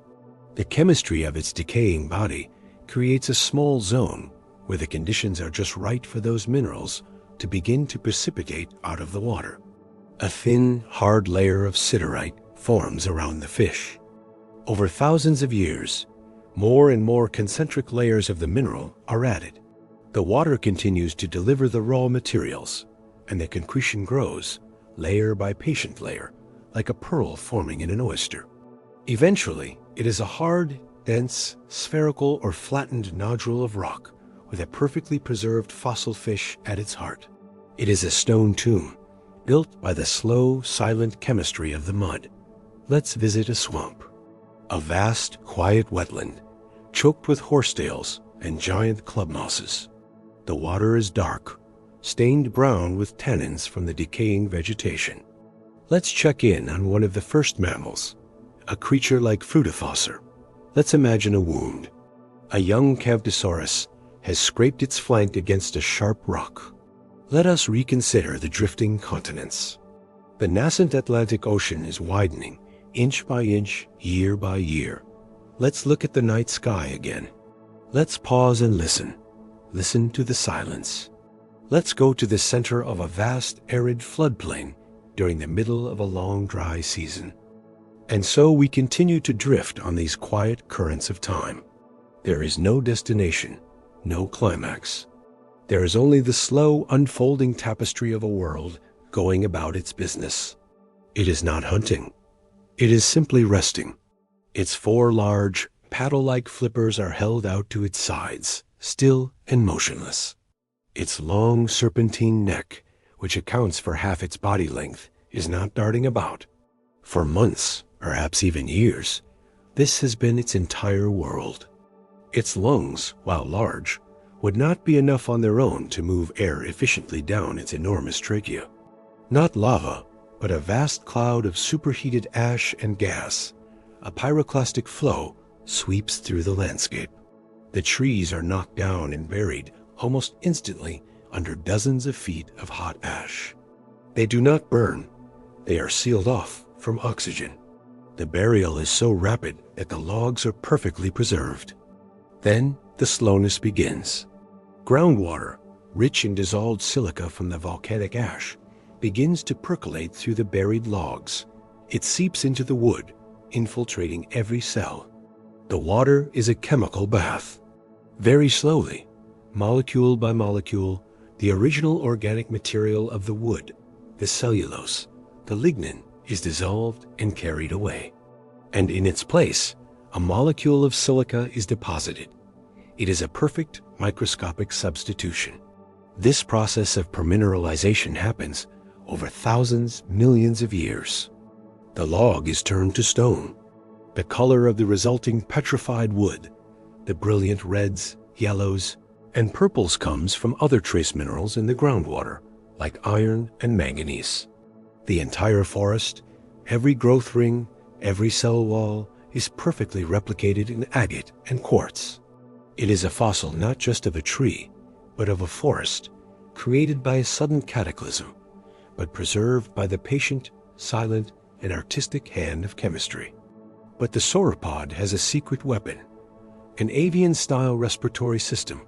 The chemistry of its decaying body creates a small zone where the conditions are just right for those minerals to begin to precipitate out of the water. A thin, hard layer of siderite forms around the fish. Over thousands of years, more and more concentric layers of the mineral are added. The water continues to deliver the raw materials, and the concretion grows, layer by patient layer, like a pearl forming in an oyster. Eventually, it is a hard, dense, spherical or flattened nodule of rock with a perfectly preserved fossil fish at its heart. It is a stone tomb, built by the slow, silent chemistry of the mud. Let's visit a swamp. A vast, quiet wetland, choked with horsetails and giant club mosses. The water is dark, stained brown with tannins from the decaying vegetation. Let's check in on one of the first mammals, a creature like Fruitifossor. Let's imagine a wound. A young Camptosaurus has scraped its flank against a sharp rock. Let us reconsider the drifting continents. The nascent Atlantic Ocean is widening, inch by inch, year by year. Let's look at the night sky again. Let's pause and listen. Listen to the silence. Let's go to the center of a vast, arid floodplain during the middle of a long, dry season. And so we continue to drift on these quiet currents of time. There is no destination, no climax. There is only the slow, unfolding tapestry of a world going about its business. It is not hunting. It is simply resting. Its four large, paddle-like flippers are held out to its sides, still and motionless. Its long, serpentine neck, which accounts for half its body length, is not darting about. For months, perhaps even years, this has been its entire world. Its lungs, while large, would not be enough on their own to move air efficiently down its enormous trachea. Not lava, but a vast cloud of superheated ash and gas, a pyroclastic flow, sweeps through the landscape. The trees are knocked down and buried almost instantly under dozens of feet of hot ash. They do not burn. They are sealed off from oxygen. The burial is so rapid that the logs are perfectly preserved. Then the slowness begins. Groundwater, rich in dissolved silica from the volcanic ash, begins to percolate through the buried logs. It seeps into the wood, infiltrating every cell. The water is a chemical bath. Very slowly, molecule by molecule, the original organic material of the wood, the cellulose, the lignin, is dissolved and carried away. And in its place, a molecule of silica is deposited. It is a perfect microscopic substitution. This process of permineralization happens over thousands, millions of years. The log is turned to stone. The color of the resulting petrified wood, the brilliant reds, yellows, and purples comes from other trace minerals in the groundwater, like iron and manganese. The entire forest, every growth ring, every cell wall, is perfectly replicated in agate and quartz. It is a fossil not just of a tree, but of a forest created by a sudden cataclysm, but preserved by the patient, silent, and artistic hand of chemistry. But the sauropod has a secret weapon, an avian-style respiratory system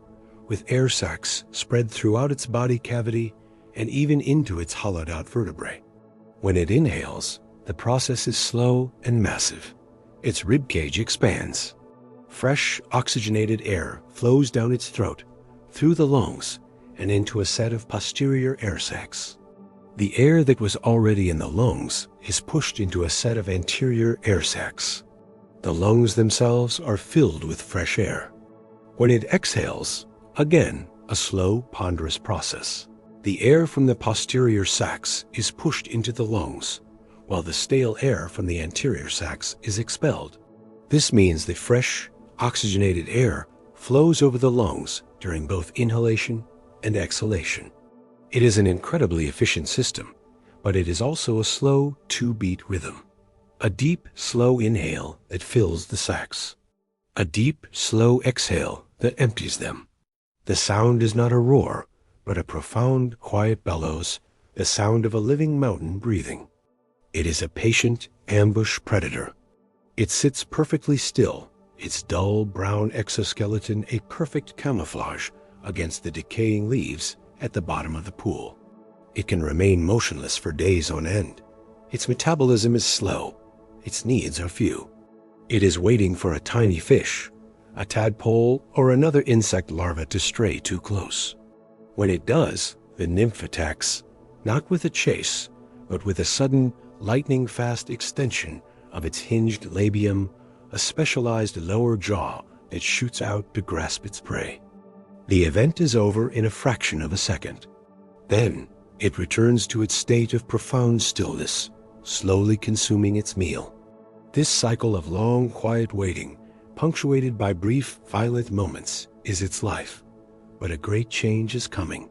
with air sacs spread throughout its body cavity and even into its hollowed-out vertebrae. When it inhales, the process is slow and massive. Its ribcage expands. Fresh, oxygenated air flows down its throat, through the lungs, and into a set of posterior air sacs. The air that was already in the lungs is pushed into a set of anterior air sacs. The lungs themselves are filled with fresh air. When it exhales, again, a slow, ponderous process. The air from the posterior sacs is pushed into the lungs, while the stale air from the anterior sacs is expelled. This means the fresh, oxygenated air flows over the lungs during both inhalation and exhalation. It is an incredibly efficient system, but it is also a slow two-beat rhythm. A deep, slow inhale that fills the sacs. A deep, slow exhale that empties them. The sound is not a roar, but a profound, quiet bellows, the sound of a living mountain breathing. It is a patient ambush predator. It sits perfectly still, its dull brown exoskeleton a perfect camouflage against the decaying leaves at the bottom of the pool. It can remain motionless for days on end. Its metabolism is slow. Its needs are few. It is waiting for a tiny fish, a tadpole, or another insect larva to stray too close. When it does, the nymph attacks, not with a chase, but with a sudden, lightning-fast extension of its hinged labium, a specialized lower jaw that shoots out to grasp its prey. The event is over in a fraction of a second. Then, it returns to its state of profound stillness, slowly consuming its meal. This cycle of long, quiet waiting, punctuated by brief, violent moments, is its life. But a great change is coming.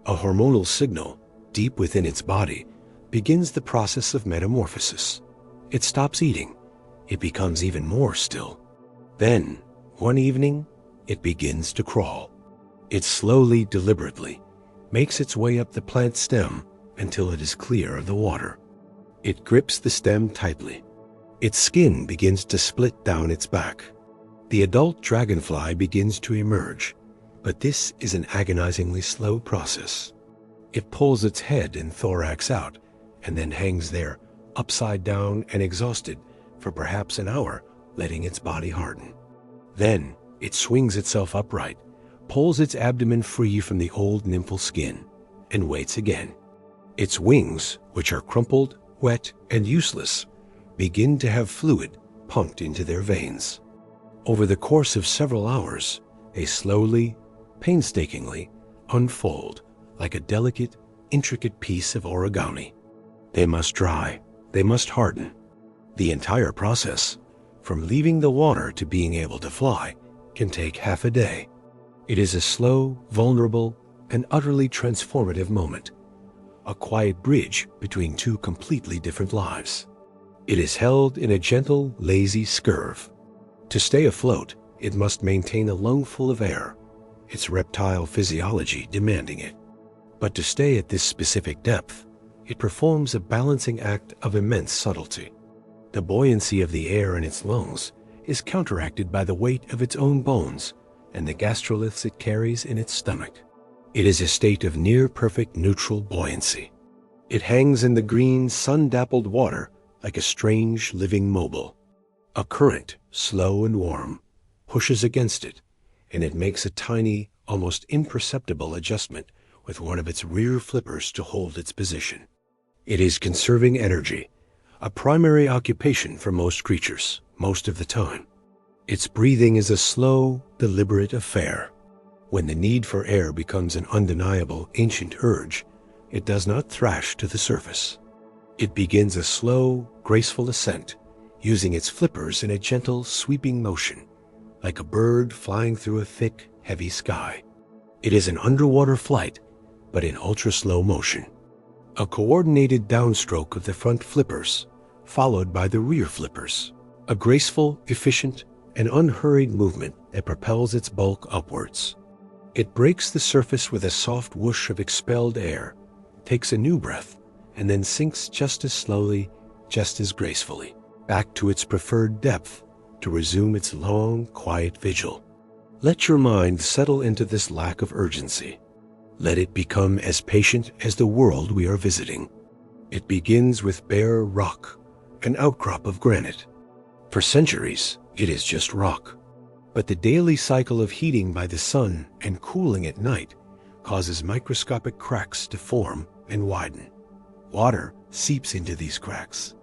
A hormonal signal, deep within its body, begins the process of metamorphosis. It stops eating. It becomes even more still. Then, one evening, it begins to crawl. It slowly, deliberately, makes its way up the plant stem until it is clear of the water. It grips the stem tightly. Its skin begins to split down its back. The adult dragonfly begins to emerge, but this is an agonizingly slow process. It pulls its head and thorax out and then hangs there, upside down and exhausted, for perhaps an hour, letting its body harden. Then it swings itself upright, pulls its abdomen free from the old nymphal skin, and waits again. Its wings, which are crumpled, wet, and useless, begin to have fluid pumped into their veins. Over the course of several hours, they slowly, painstakingly unfold like a delicate, intricate piece of origami. They must dry, they must harden. The entire process, from leaving the water to being able to fly, can take half a day. It is a slow, vulnerable, and utterly transformative moment, a quiet bridge between two completely different lives. It is held in a gentle, lazy scurve. To stay afloat, it must maintain a lungful of air, its reptile physiology demanding it. But to stay at this specific depth, it performs a balancing act of immense subtlety. The buoyancy of the air in its lungs is counteracted by the weight of its own bones and the gastroliths it carries in its stomach. It is a state of near-perfect neutral buoyancy. It hangs in the green, sun-dappled water like a strange, living mobile. A current, slow and warm, pushes against it, and it makes a tiny, almost imperceptible adjustment with one of its rear flippers to hold its position. It is conserving energy, a primary occupation for most creatures, most of the time. Its breathing is a slow, deliberate affair. When the need for air becomes an undeniable ancient urge, it does not thrash to the surface. It begins a slow, graceful ascent, using its flippers in a gentle, sweeping motion, like a bird flying through a thick, heavy sky. It is an underwater flight, but in ultra-slow motion. A coordinated downstroke of the front flippers, followed by the rear flippers. A graceful, efficient, and unhurried movement that propels its bulk upwards. It breaks the surface with a soft whoosh of expelled air, takes a new breath, and then sinks just as slowly, just as gracefully, back to its preferred depth to resume its long, quiet vigil. Let your mind settle into this lack of urgency. Let it become as patient as the world we are visiting. It begins with bare rock, an outcrop of granite. For centuries, it is just rock. But the daily cycle of heating by the sun and cooling at night causes microscopic cracks to form and widen. Water seeps into these cracks.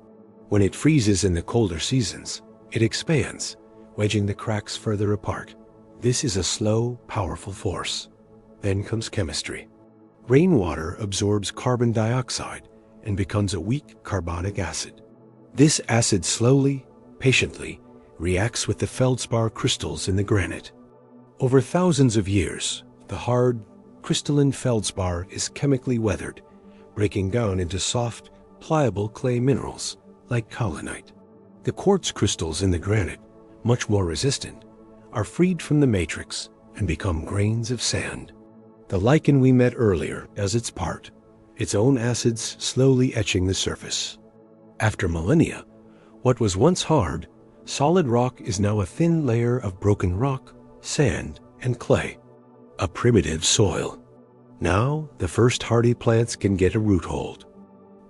When it freezes in the colder seasons, it expands, wedging the cracks further apart. This is a slow, powerful force. Then comes chemistry. Rainwater absorbs carbon dioxide and becomes a weak carbonic acid. This acid slowly, patiently, reacts with the feldspar crystals in the granite. Over thousands of years, the hard, crystalline feldspar is chemically weathered, breaking down into soft, pliable clay minerals like kaolinite. The quartz crystals in the granite, much more resistant, are freed from the matrix and become grains of sand. The lichen we met earlier does its part, its own acids slowly etching the surface. After millennia, what was once hard, solid rock is now a thin layer of broken rock, sand, and clay, a primitive soil. Now, the first hardy plants can get a root hold.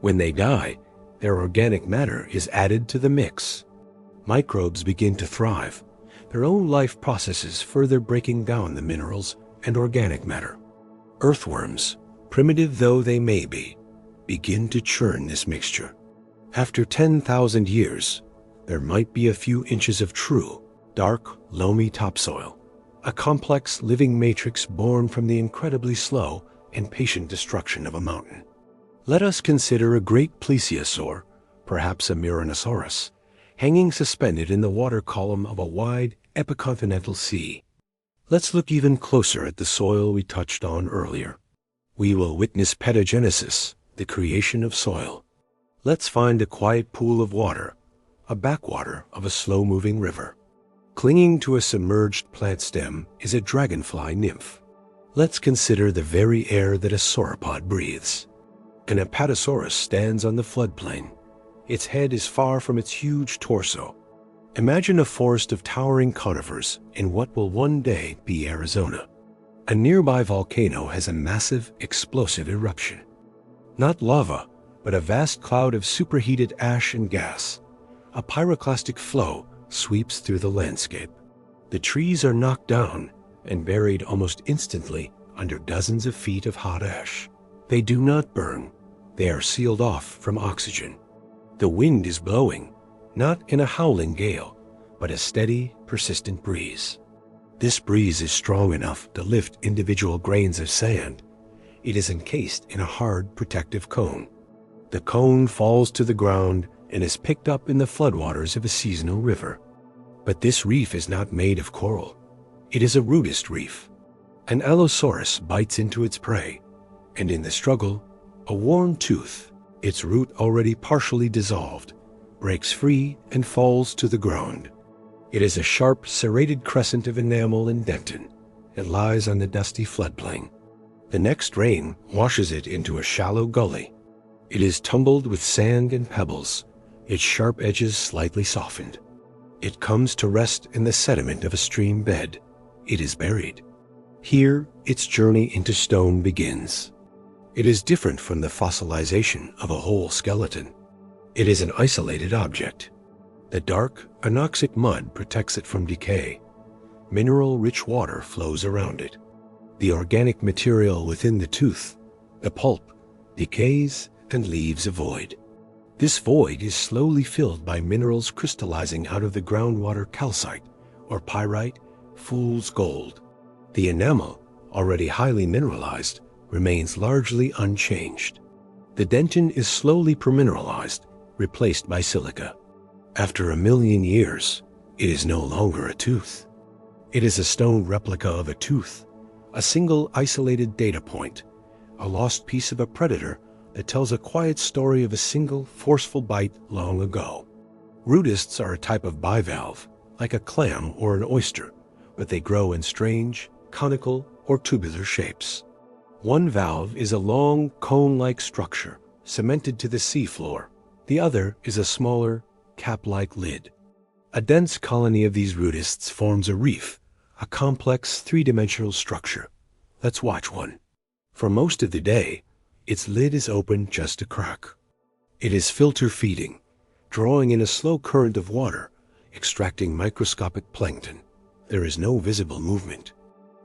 When they die, their organic matter is added to the mix. Microbes begin to thrive, their own life processes further breaking down the minerals and organic matter. Earthworms, primitive though they may be, begin to churn this mixture. After 10,000 years, there might be a few inches of true, dark, loamy topsoil, a complex living matrix born from the incredibly slow and patient destruction of a mountain. Let us consider a great plesiosaur, perhaps a Myranosaurus, hanging suspended in the water column of a wide epicontinental sea. Let's look even closer at the soil we touched on earlier. We will witness petagenesis, the creation of soil. Let's find a quiet pool of water, a backwater of a slow-moving river. Clinging to a submerged plant stem is a dragonfly nymph. Let's consider the very air that a sauropod breathes. An apatosaurus stands on the floodplain. Its head is far from its huge torso. Imagine a forest of towering conifers in what will one day be Arizona. A nearby volcano has a massive, explosive eruption. Not lava, but a vast cloud of superheated ash and gas. A pyroclastic flow sweeps through the landscape. The trees are knocked down and buried almost instantly under dozens of feet of hot ash. They do not burn. They are sealed off from oxygen. The wind is blowing, not in a howling gale, but a steady, persistent breeze. This breeze is strong enough to lift individual grains of sand. It is encased in a hard, protective cone. The cone falls to the ground and is picked up in the floodwaters of a seasonal river. But this reef is not made of coral. It is a rootist reef. An allosaurus bites into its prey, and in the struggle, a worn tooth, its root already partially dissolved, breaks free and falls to the ground. It is a sharp, serrated crescent of enamel and dentin. It lies on the dusty floodplain. The next rain washes it into a shallow gully. It is tumbled with sand and pebbles, its sharp edges slightly softened. It comes to rest in the sediment of a stream bed. It is buried. Here, its journey into stone begins. It is different from the fossilization of a whole skeleton. It is an isolated object. The dark, anoxic mud protects it from decay. Mineral-rich water flows around it. The organic material within the tooth, the pulp, decays and leaves a void. This void is slowly filled by minerals crystallizing out of the groundwater calcite, or pyrite, fool's gold. The enamel, already highly mineralized, remains largely unchanged. The dentin is slowly permineralized, replaced by silica. After 1,000,000 years, it is no longer a tooth. It is a stone replica of a tooth, a single isolated data point, a lost piece of a predator that tells a quiet story of a single forceful bite long ago. Rootists are a type of bivalve, like a clam or an oyster, but they grow in strange, conical, or tubular shapes. One valve is a long, cone-like structure cemented to the seafloor. The other is a smaller, cap-like lid. A dense colony of these rootists forms a reef, a complex three-dimensional structure. Let's watch one. For most of the day, its lid is open just a crack. It is filter-feeding, drawing in a slow current of water, extracting microscopic plankton. There is no visible movement.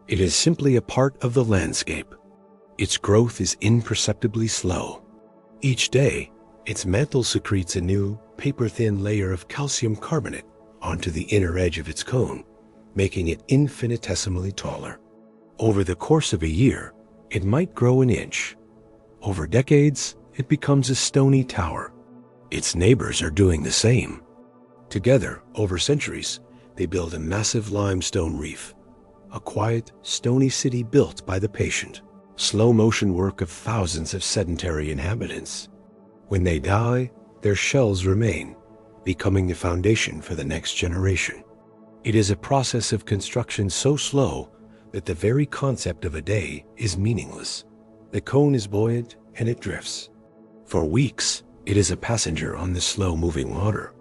It is simply a part of the landscape. Its growth is imperceptibly slow. Each day, its mantle secretes a new, paper-thin layer of calcium carbonate onto the inner edge of its cone, making it infinitesimally taller. Over the course of a year, it might grow an inch. Over decades, it becomes a stony tower. Its neighbors are doing the same. Together, over centuries, they build a massive limestone reef, a quiet, stony city built by the patient, slow-motion work of thousands of sedentary inhabitants. When they die, their shells remain, becoming the foundation for the next generation. It is a process of construction so slow that the very concept of a day is meaningless. The cone is buoyant and it drifts. For weeks, it is a passenger on the slow-moving water.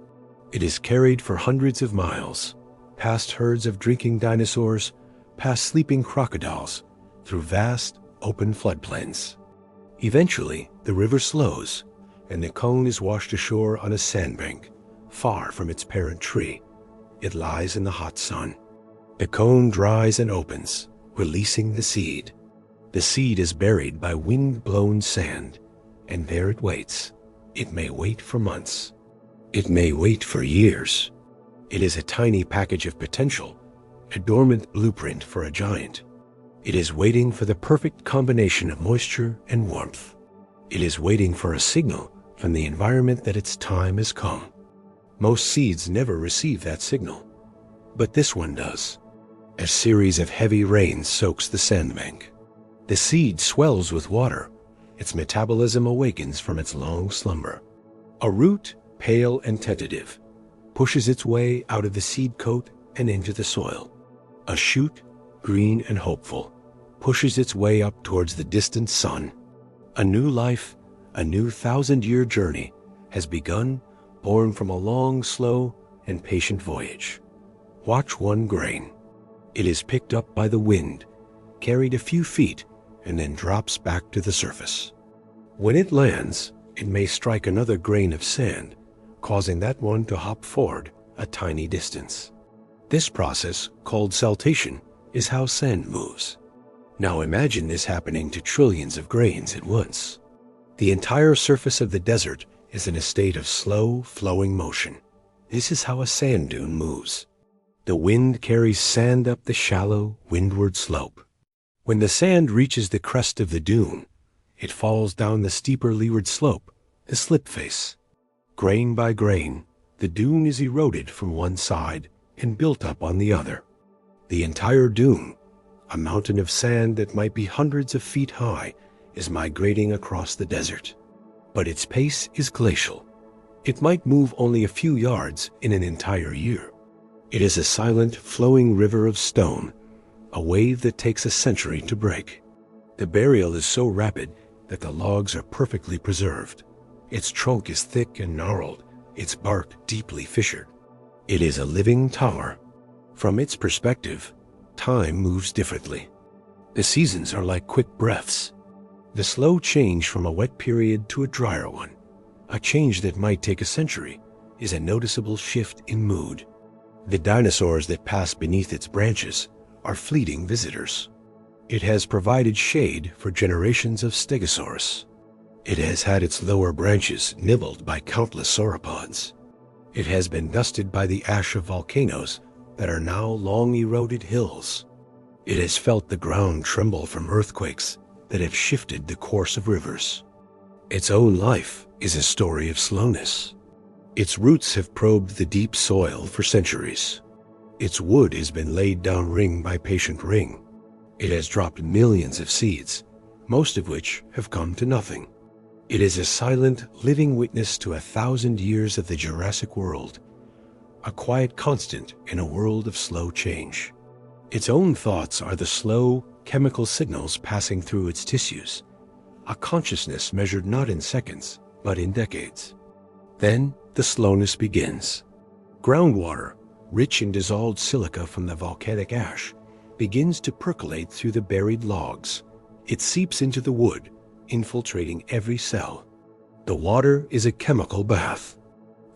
It is carried for hundreds of miles, past herds of drinking dinosaurs, past sleeping crocodiles, through vast, open floodplains. Eventually, the river slows, and the cone is washed ashore on a sandbank, far from its parent tree. It lies in the hot sun. The cone dries and opens, releasing the seed. The seed is buried by wind-blown sand, and there it waits. It may wait for months. It may wait for years. It is a tiny package of potential, a dormant blueprint for a giant. It is waiting for the perfect combination of moisture and warmth. It is waiting for a signal from the environment that its time has come. Most seeds never receive that signal, but this one does. A series of heavy rains soaks the sandbank. The seed swells with water. Its metabolism awakens from its long slumber. A root, pale and tentative, pushes its way out of the seed coat and into the soil. A shoot, green and hopeful, pushes its way up towards the distant sun. A new life, a new 1,000-year journey, has begun, born from a long, slow, and patient voyage. Watch one grain. It is picked up by the wind, carried a few feet, and then drops back to the surface. When it lands, it may strike another grain of sand, causing that one to hop forward a tiny distance. This process, called saltation, is how sand moves. Now imagine this happening to trillions of grains at once. The entire surface of the desert is in a state of slow, flowing motion. This is how a sand dune moves. The wind carries sand up the shallow, windward slope. When the sand reaches the crest of the dune, it falls down the steeper leeward slope, the slip face. Grain by grain, the dune is eroded from one side and built up on the other. The entire dune, a mountain of sand that might be hundreds of feet high, is migrating across the desert. But its pace is glacial. It might move only a few yards in an entire year. It is a silent, flowing river of stone, a wave that takes a century to break. The burial is so rapid that the logs are perfectly preserved. Its trunk is thick and gnarled, its bark deeply fissured. It is a living tower. From its perspective, time moves differently. The seasons are like quick breaths. The slow change from a wet period to a drier one, a change that might take a century, is a noticeable shift in mood. The dinosaurs that pass beneath its branches are fleeting visitors. It has provided shade for generations of stegosaurus. It has had its lower branches nibbled by countless sauropods. It has been dusted by the ash of volcanoes that are now long eroded hills. It has felt the ground tremble from earthquakes that have shifted the course of rivers. Its own life is a story of slowness. Its roots have probed the deep soil for centuries. Its wood has been laid down ring by patient ring. It has dropped millions of seeds, most of which have come to nothing. It is a silent, living witness to 1,000 years of the Jurassic world, a quiet constant in a world of slow change. Its own thoughts are the slow, chemical signals passing through its tissues, a consciousness measured not in seconds, but in decades. Then the slowness begins. Groundwater, rich in dissolved silica from the volcanic ash, begins to percolate through the buried logs. It seeps into the wood, infiltrating every cell. The water is a chemical bath.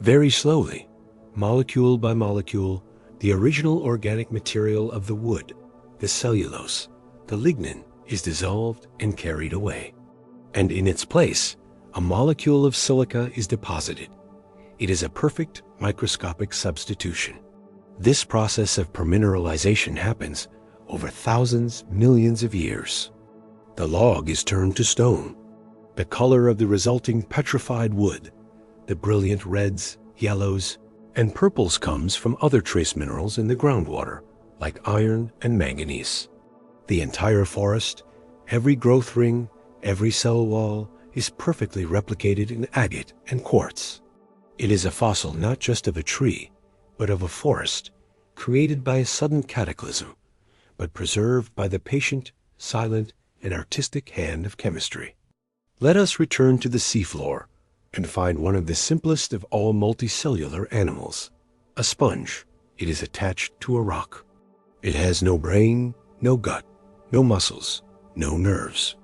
Very slowly, molecule by molecule, the original organic material of the wood, the cellulose, the lignin, is dissolved and carried away. And in its place, a molecule of silica is deposited. It is a perfect microscopic substitution. This process of permineralization happens over thousands, millions of years. The log is turned to stone. The color of the resulting petrified wood, the brilliant reds, yellows, and purples comes from other trace minerals in the groundwater, like iron and manganese. The entire forest, every growth ring, every cell wall, is perfectly replicated in agate and quartz. It is a fossil not just of a tree, but of a forest, created by a sudden cataclysm, but preserved by the patient, silent, and artistic hand of chemistry. Let us return to the seafloor and find one of the simplest of all multicellular animals, a sponge. It is attached to a rock. It has no brain, no gut, no muscles, no nerves.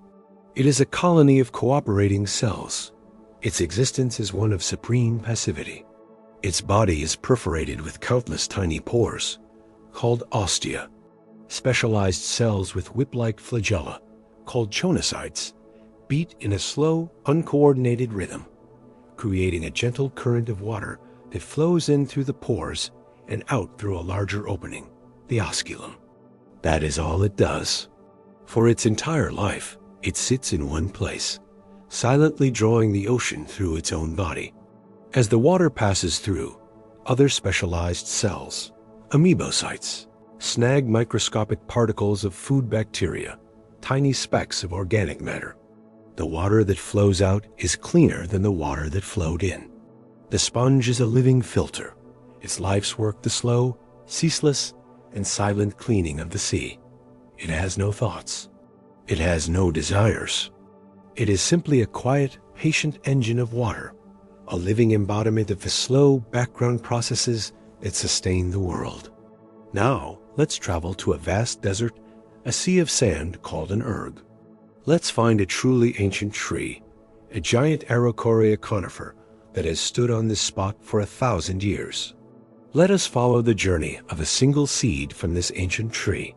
It is a colony of cooperating cells. Its existence is one of supreme passivity. Its body is perforated with countless tiny pores, called ostia. Specialized cells with whip-like flagella, called choanocytes, beat in a slow, uncoordinated rhythm, creating a gentle current of water that flows in through the pores and out through a larger opening, the osculum. That is all it does. For its entire life, it sits in one place, silently drawing the ocean through its own body. As the water passes through, other specialized cells, amoebocytes, snag microscopic particles of food bacteria, tiny specks of organic matter. The water that flows out is cleaner than the water that flowed in. The sponge is a living filter, its life's work the slow, ceaseless, and silent cleaning of the sea. It has no thoughts. It has no desires. It is simply a quiet, patient engine of water, a living embodiment of the slow background processes that sustain the world. Now, let's travel to a vast desert, a sea of sand called an erg. Let's find a truly ancient tree, a giant Araucaria conifer that has stood on this spot for 1,000 years. Let us follow the journey of a single seed from this ancient tree.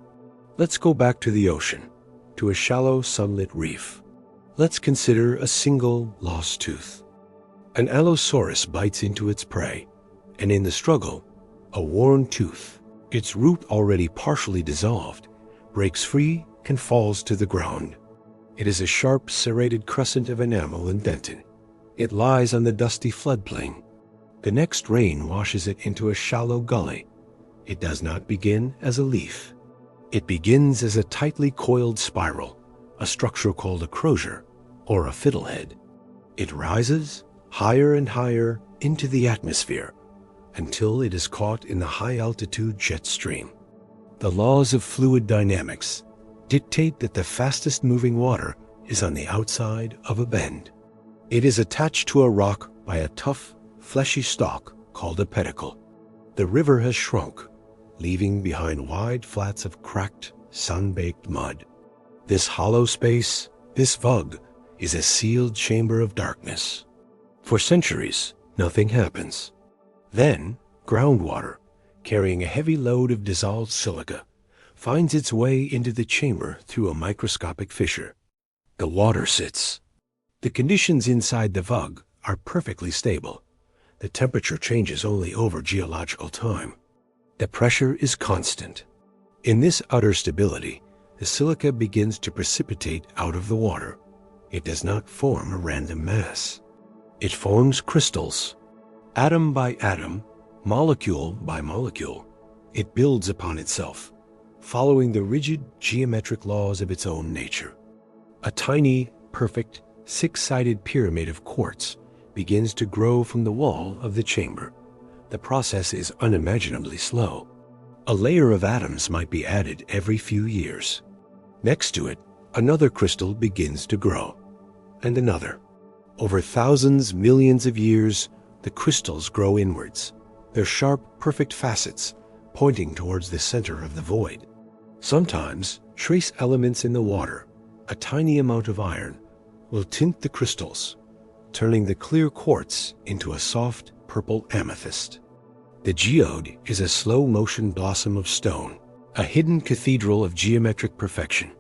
Let's go back to the ocean, to a shallow sunlit reef. Let's consider a single lost tooth. An allosaurus bites into its prey, and in the struggle, a worn tooth, its root already partially dissolved, breaks free and falls to the ground. It is a sharp, serrated crescent of enamel and dentin. It lies on the dusty floodplain. The next rain washes it into a shallow gully. It does not begin as a leaf. It begins as a tightly coiled spiral, a structure called a crozier, or a fiddlehead. It rises higher and higher into the atmosphere until it is caught in the high-altitude jet stream. The laws of fluid dynamics dictate that the fastest-moving water is on the outside of a bend. It is attached to a rock by a tough, fleshy stalk called a pedicle. The river has shrunk, leaving behind wide flats of cracked, sun-baked mud. This hollow space, this vug, is a sealed chamber of darkness. For centuries, nothing happens. Then, groundwater, carrying a heavy load of dissolved silica, finds its way into the chamber through a microscopic fissure. The water sits. The conditions inside the vug are perfectly stable. The temperature changes only over geological time. The pressure is constant. In this utter stability, the silica begins to precipitate out of the water. It does not form a random mass. It forms crystals. Atom by atom, molecule by molecule, it builds upon itself, following the rigid geometric laws of its own nature. A tiny, perfect, six-sided pyramid of quartz begins to grow from the wall of the chamber. The process is unimaginably slow. A layer of atoms might be added every few years. Next to it, another crystal begins to grow, and another. Over thousands, millions of years, the crystals grow inwards, their sharp, perfect facets pointing towards the center of the void. Sometimes, trace elements in the water, a tiny amount of iron, will tint the crystals, turning the clear quartz into a soft purple amethyst. The geode is a slow-motion blossom of stone, a hidden cathedral of geometric perfection,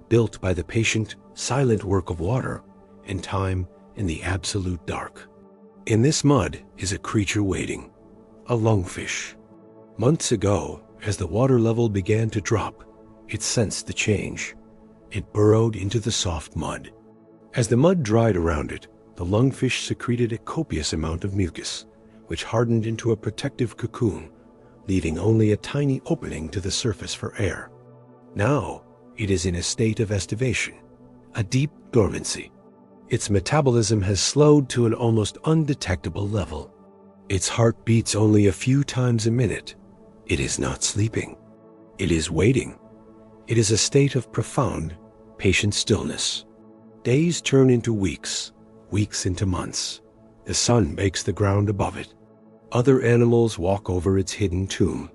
built by the patient, silent work of water and time in the absolute dark. In this mud is a creature waiting, a lungfish. Months ago, as the water level began to drop, it sensed the change. It burrowed into the soft mud. As the mud dried around it, the lungfish secreted a copious amount of mucus, which hardened into a protective cocoon, leaving only a tiny opening to the surface for air. Now, it is in a state of estivation, a deep dormancy. Its metabolism has slowed to an almost undetectable level. Its heart beats only a few times a minute. It is not sleeping. It is waiting. It is a state of profound, patient stillness. Days turn into weeks, weeks into months. The sun bakes the ground above it. Other animals walk over its hidden tomb.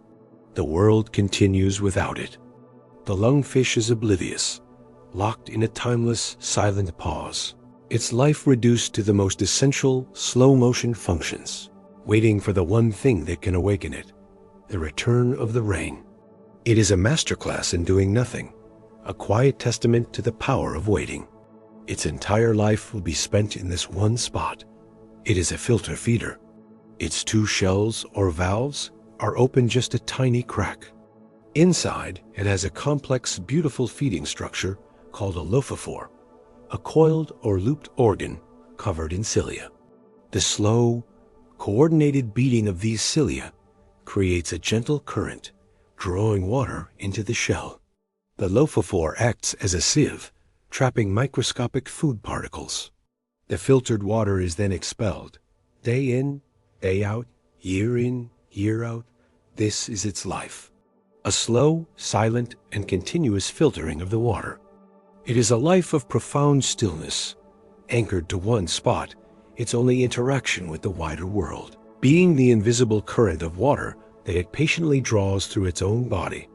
The world continues without it. The lungfish is oblivious, locked in a timeless, silent pause. Its life reduced to the most essential, slow-motion functions, waiting for the one thing that can awaken it, the return of the rain. It is a masterclass in doing nothing, a quiet testament to the power of waiting. Its entire life will be spent in this one spot. It is a filter feeder. Its two shells, or valves, are open just a tiny crack. Inside, it has a complex, beautiful feeding structure called a lophophore, a coiled or looped organ covered in cilia. The slow, coordinated beating of these cilia creates a gentle current, drawing water into the shell. The lophophore acts as a sieve, trapping microscopic food particles. The filtered water is then expelled, day in, day out, year in, year out. This is its life. A slow, silent, and continuous filtering of the water. It is a life of profound stillness, anchored to one spot, its only interaction with the wider world, being the invisible current of water that it patiently draws through its own body.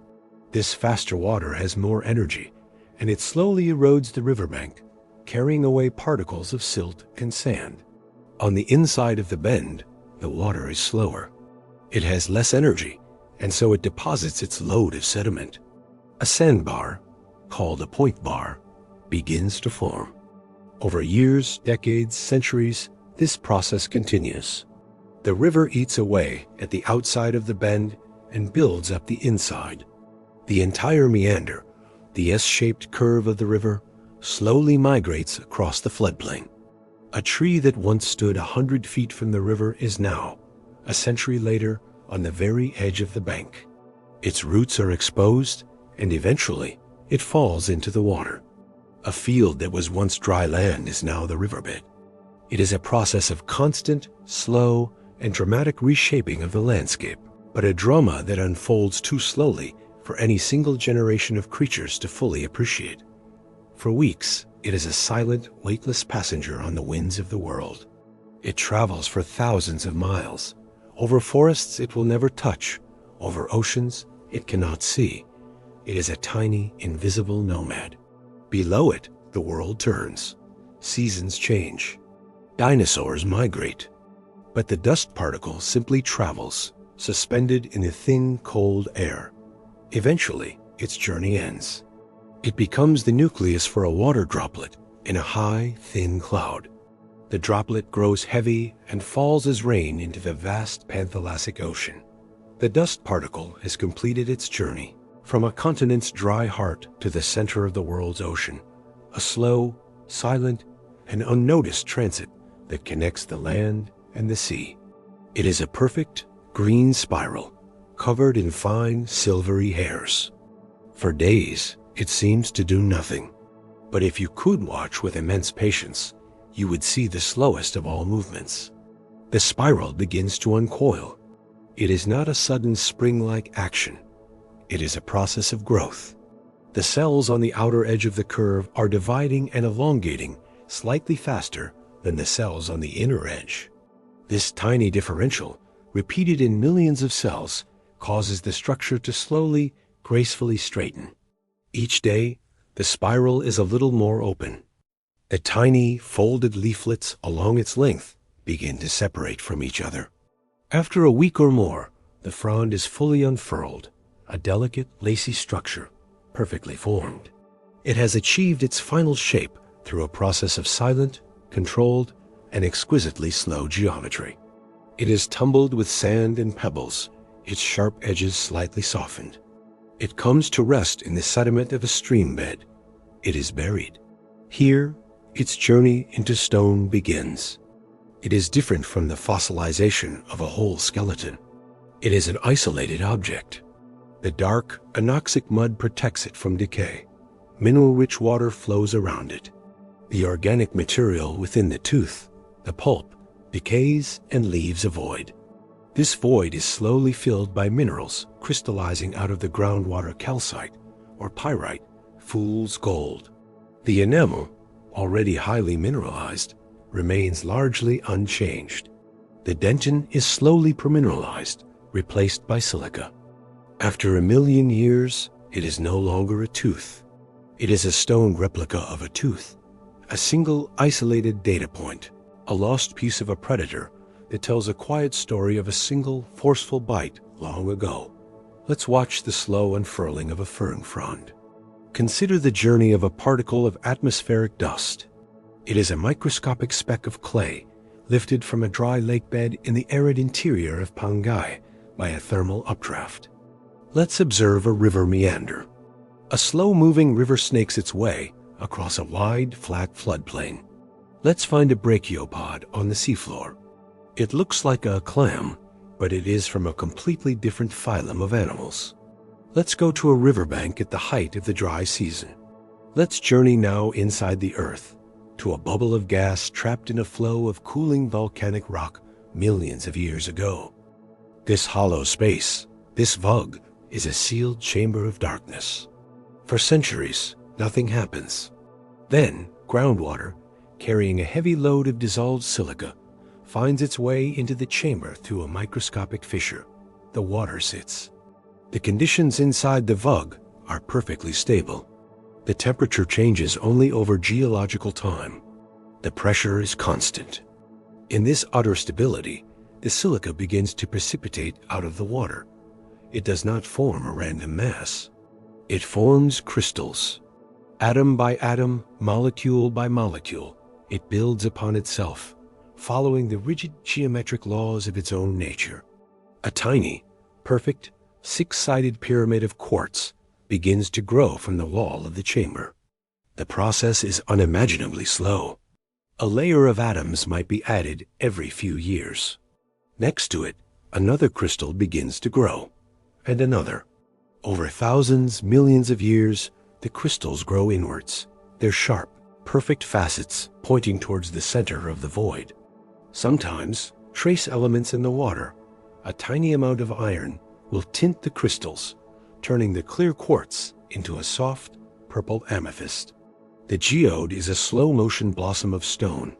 This faster water has more energy, and it slowly erodes the riverbank, carrying away particles of silt and sand. On the inside of the bend, the water is slower. It has less energy, and so it deposits its load of sediment. A sandbar, called a point bar, begins to form. Over years, decades, centuries, this process continues. The river eats away at the outside of the bend and builds up the inside. The entire meander, the S-shaped curve of the river, slowly migrates across the floodplain. A tree that once stood 100 feet from the river is now, a century later, on the very edge of the bank. Its roots are exposed, and eventually, it falls into the water. A field that was once dry land is now the riverbed. It is a process of constant, slow, and dramatic reshaping of the landscape, but a drama that unfolds too slowly for any single generation of creatures to fully appreciate. For weeks, it is a silent, weightless passenger on the winds of the world. It travels for thousands of miles, over forests it will never touch, over oceans it cannot see. It is a tiny, invisible nomad. Below it, the world turns. Seasons change. Dinosaurs migrate. But the dust particle simply travels, suspended in the thin, cold air. Eventually, its journey ends. It becomes the nucleus for a water droplet in a high, thin cloud. The droplet grows heavy and falls as rain into the vast Panthalassic Ocean. The dust particle has completed its journey from a continent's dry heart to the center of the world's ocean, a slow, silent, and unnoticed transit that connects the land and the sea. It is a perfect, green spiral, covered in fine, silvery hairs. For days, it seems to do nothing. But if you could watch with immense patience, you would see the slowest of all movements. The spiral begins to uncoil. It is not a sudden spring-like action. It is a process of growth. The cells on the outer edge of the curve are dividing and elongating slightly faster than the cells on the inner edge. This tiny differential, repeated in millions of cells, causes the structure to slowly, gracefully straighten. Each day, the spiral is a little more open. The tiny, folded leaflets along its length begin to separate from each other. After a week or more, the frond is fully unfurled, a delicate, lacy structure, perfectly formed. It has achieved its final shape through a process of silent, controlled, and exquisitely slow geometry. It is tumbled with sand and pebbles, its sharp edges slightly softened. It comes to rest in the sediment of a stream bed. It is buried. Here, its journey into stone begins. It is different from the fossilization of a whole skeleton. It is an isolated object. The dark, anoxic mud protects it from decay. Mineral-rich water flows around it. The organic material within the tooth, the pulp, decays and leaves a void. This void is slowly filled by minerals crystallizing out of the groundwater calcite or pyrite, fool's gold. The enamel, already highly mineralized, remains largely unchanged. The dentin is slowly permineralized, replaced by silica. After 1,000,000 years, it is no longer a tooth. It is a stone replica of a tooth, a single isolated data point, a lost piece of a predator that tells a quiet story of a single forceful bite long ago. Let's watch the slow unfurling of a fern frond. Consider the journey of a particle of atmospheric dust. It is a microscopic speck of clay lifted from a dry lake bed in the arid interior of Pangai by a thermal updraft. Let's observe a river meander. A slow-moving river snakes its way across a wide, flat floodplain. Let's find a brachiopod on the seafloor. It looks like a clam, but it is from a completely different phylum of animals. Let's go to a riverbank at the height of the dry season. Let's journey now inside the earth, to a bubble of gas trapped in a flow of cooling volcanic rock millions of years ago. This hollow space, this vug, is a sealed chamber of darkness. For centuries, nothing happens. Then, groundwater, carrying a heavy load of dissolved silica, finds its way into the chamber through a microscopic fissure. The water sits. The conditions inside the vug are perfectly stable. The temperature changes only over geological time. The pressure is constant. In this utter stability, the silica begins to precipitate out of the water. It does not form a random mass. It forms crystals. Atom by atom, molecule by molecule, it builds upon itself, following the rigid geometric laws of its own nature. A tiny, perfect, six-sided pyramid of quartz begins to grow from the wall of the chamber. The process is unimaginably slow. A layer of atoms might be added every few years. Next to it, another crystal begins to grow, and another. Over thousands, millions of years, the crystals grow inwards, their sharp, perfect facets pointing towards the center of the void. Sometimes, trace elements in the water, a tiny amount of iron, will tint the crystals, turning the clear quartz into a soft, purple amethyst. The geode is a slow-motion blossom of stone,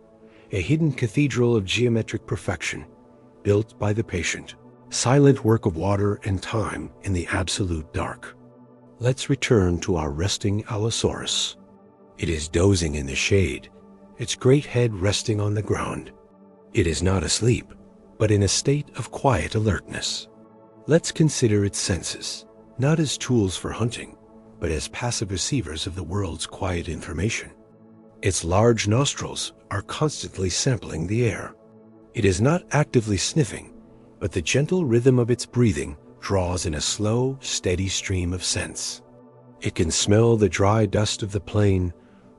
a hidden cathedral of geometric perfection, built by the patient, silent work of water and time in the absolute dark. Let's return to our resting Allosaurus. It is dozing in the shade, its great head resting on the ground. It is not asleep, but in a state of quiet alertness. Let's consider its senses, not as tools for hunting, but as passive receivers of the world's quiet information. Its large nostrils are constantly sampling the air. It is not actively sniffing, but the gentle rhythm of its breathing draws in a slow, steady stream of scents. It can smell the dry dust of the plain,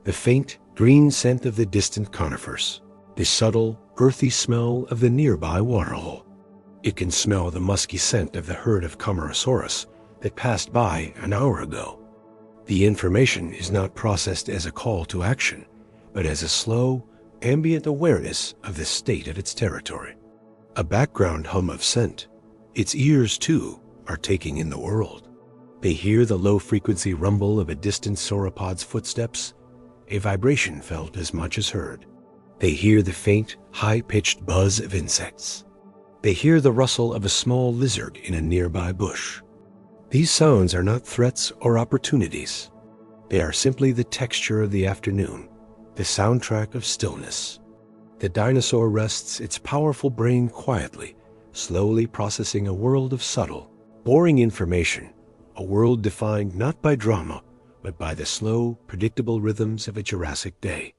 the faint, green scent of the distant conifers, the subtle, earthy smell of the nearby waterhole. It can smell the musky scent of the herd of Camarasaurus that passed by an hour ago. The information is not processed as a call to action, but as a slow, ambient awareness of the state of its territory. A background hum of scent. Its ears, too, are taking in the world. They hear the low-frequency rumble of a distant sauropod's footsteps, a vibration felt as much as heard. They hear the faint, high-pitched buzz of insects. They hear the rustle of a small lizard in a nearby bush. These sounds are not threats or opportunities. They are simply the texture of the afternoon, the soundtrack of stillness. The dinosaur rests its powerful brain quietly, slowly processing a world of subtle, boring information, a world defined not by drama, but by the slow, predictable rhythms of a Jurassic day.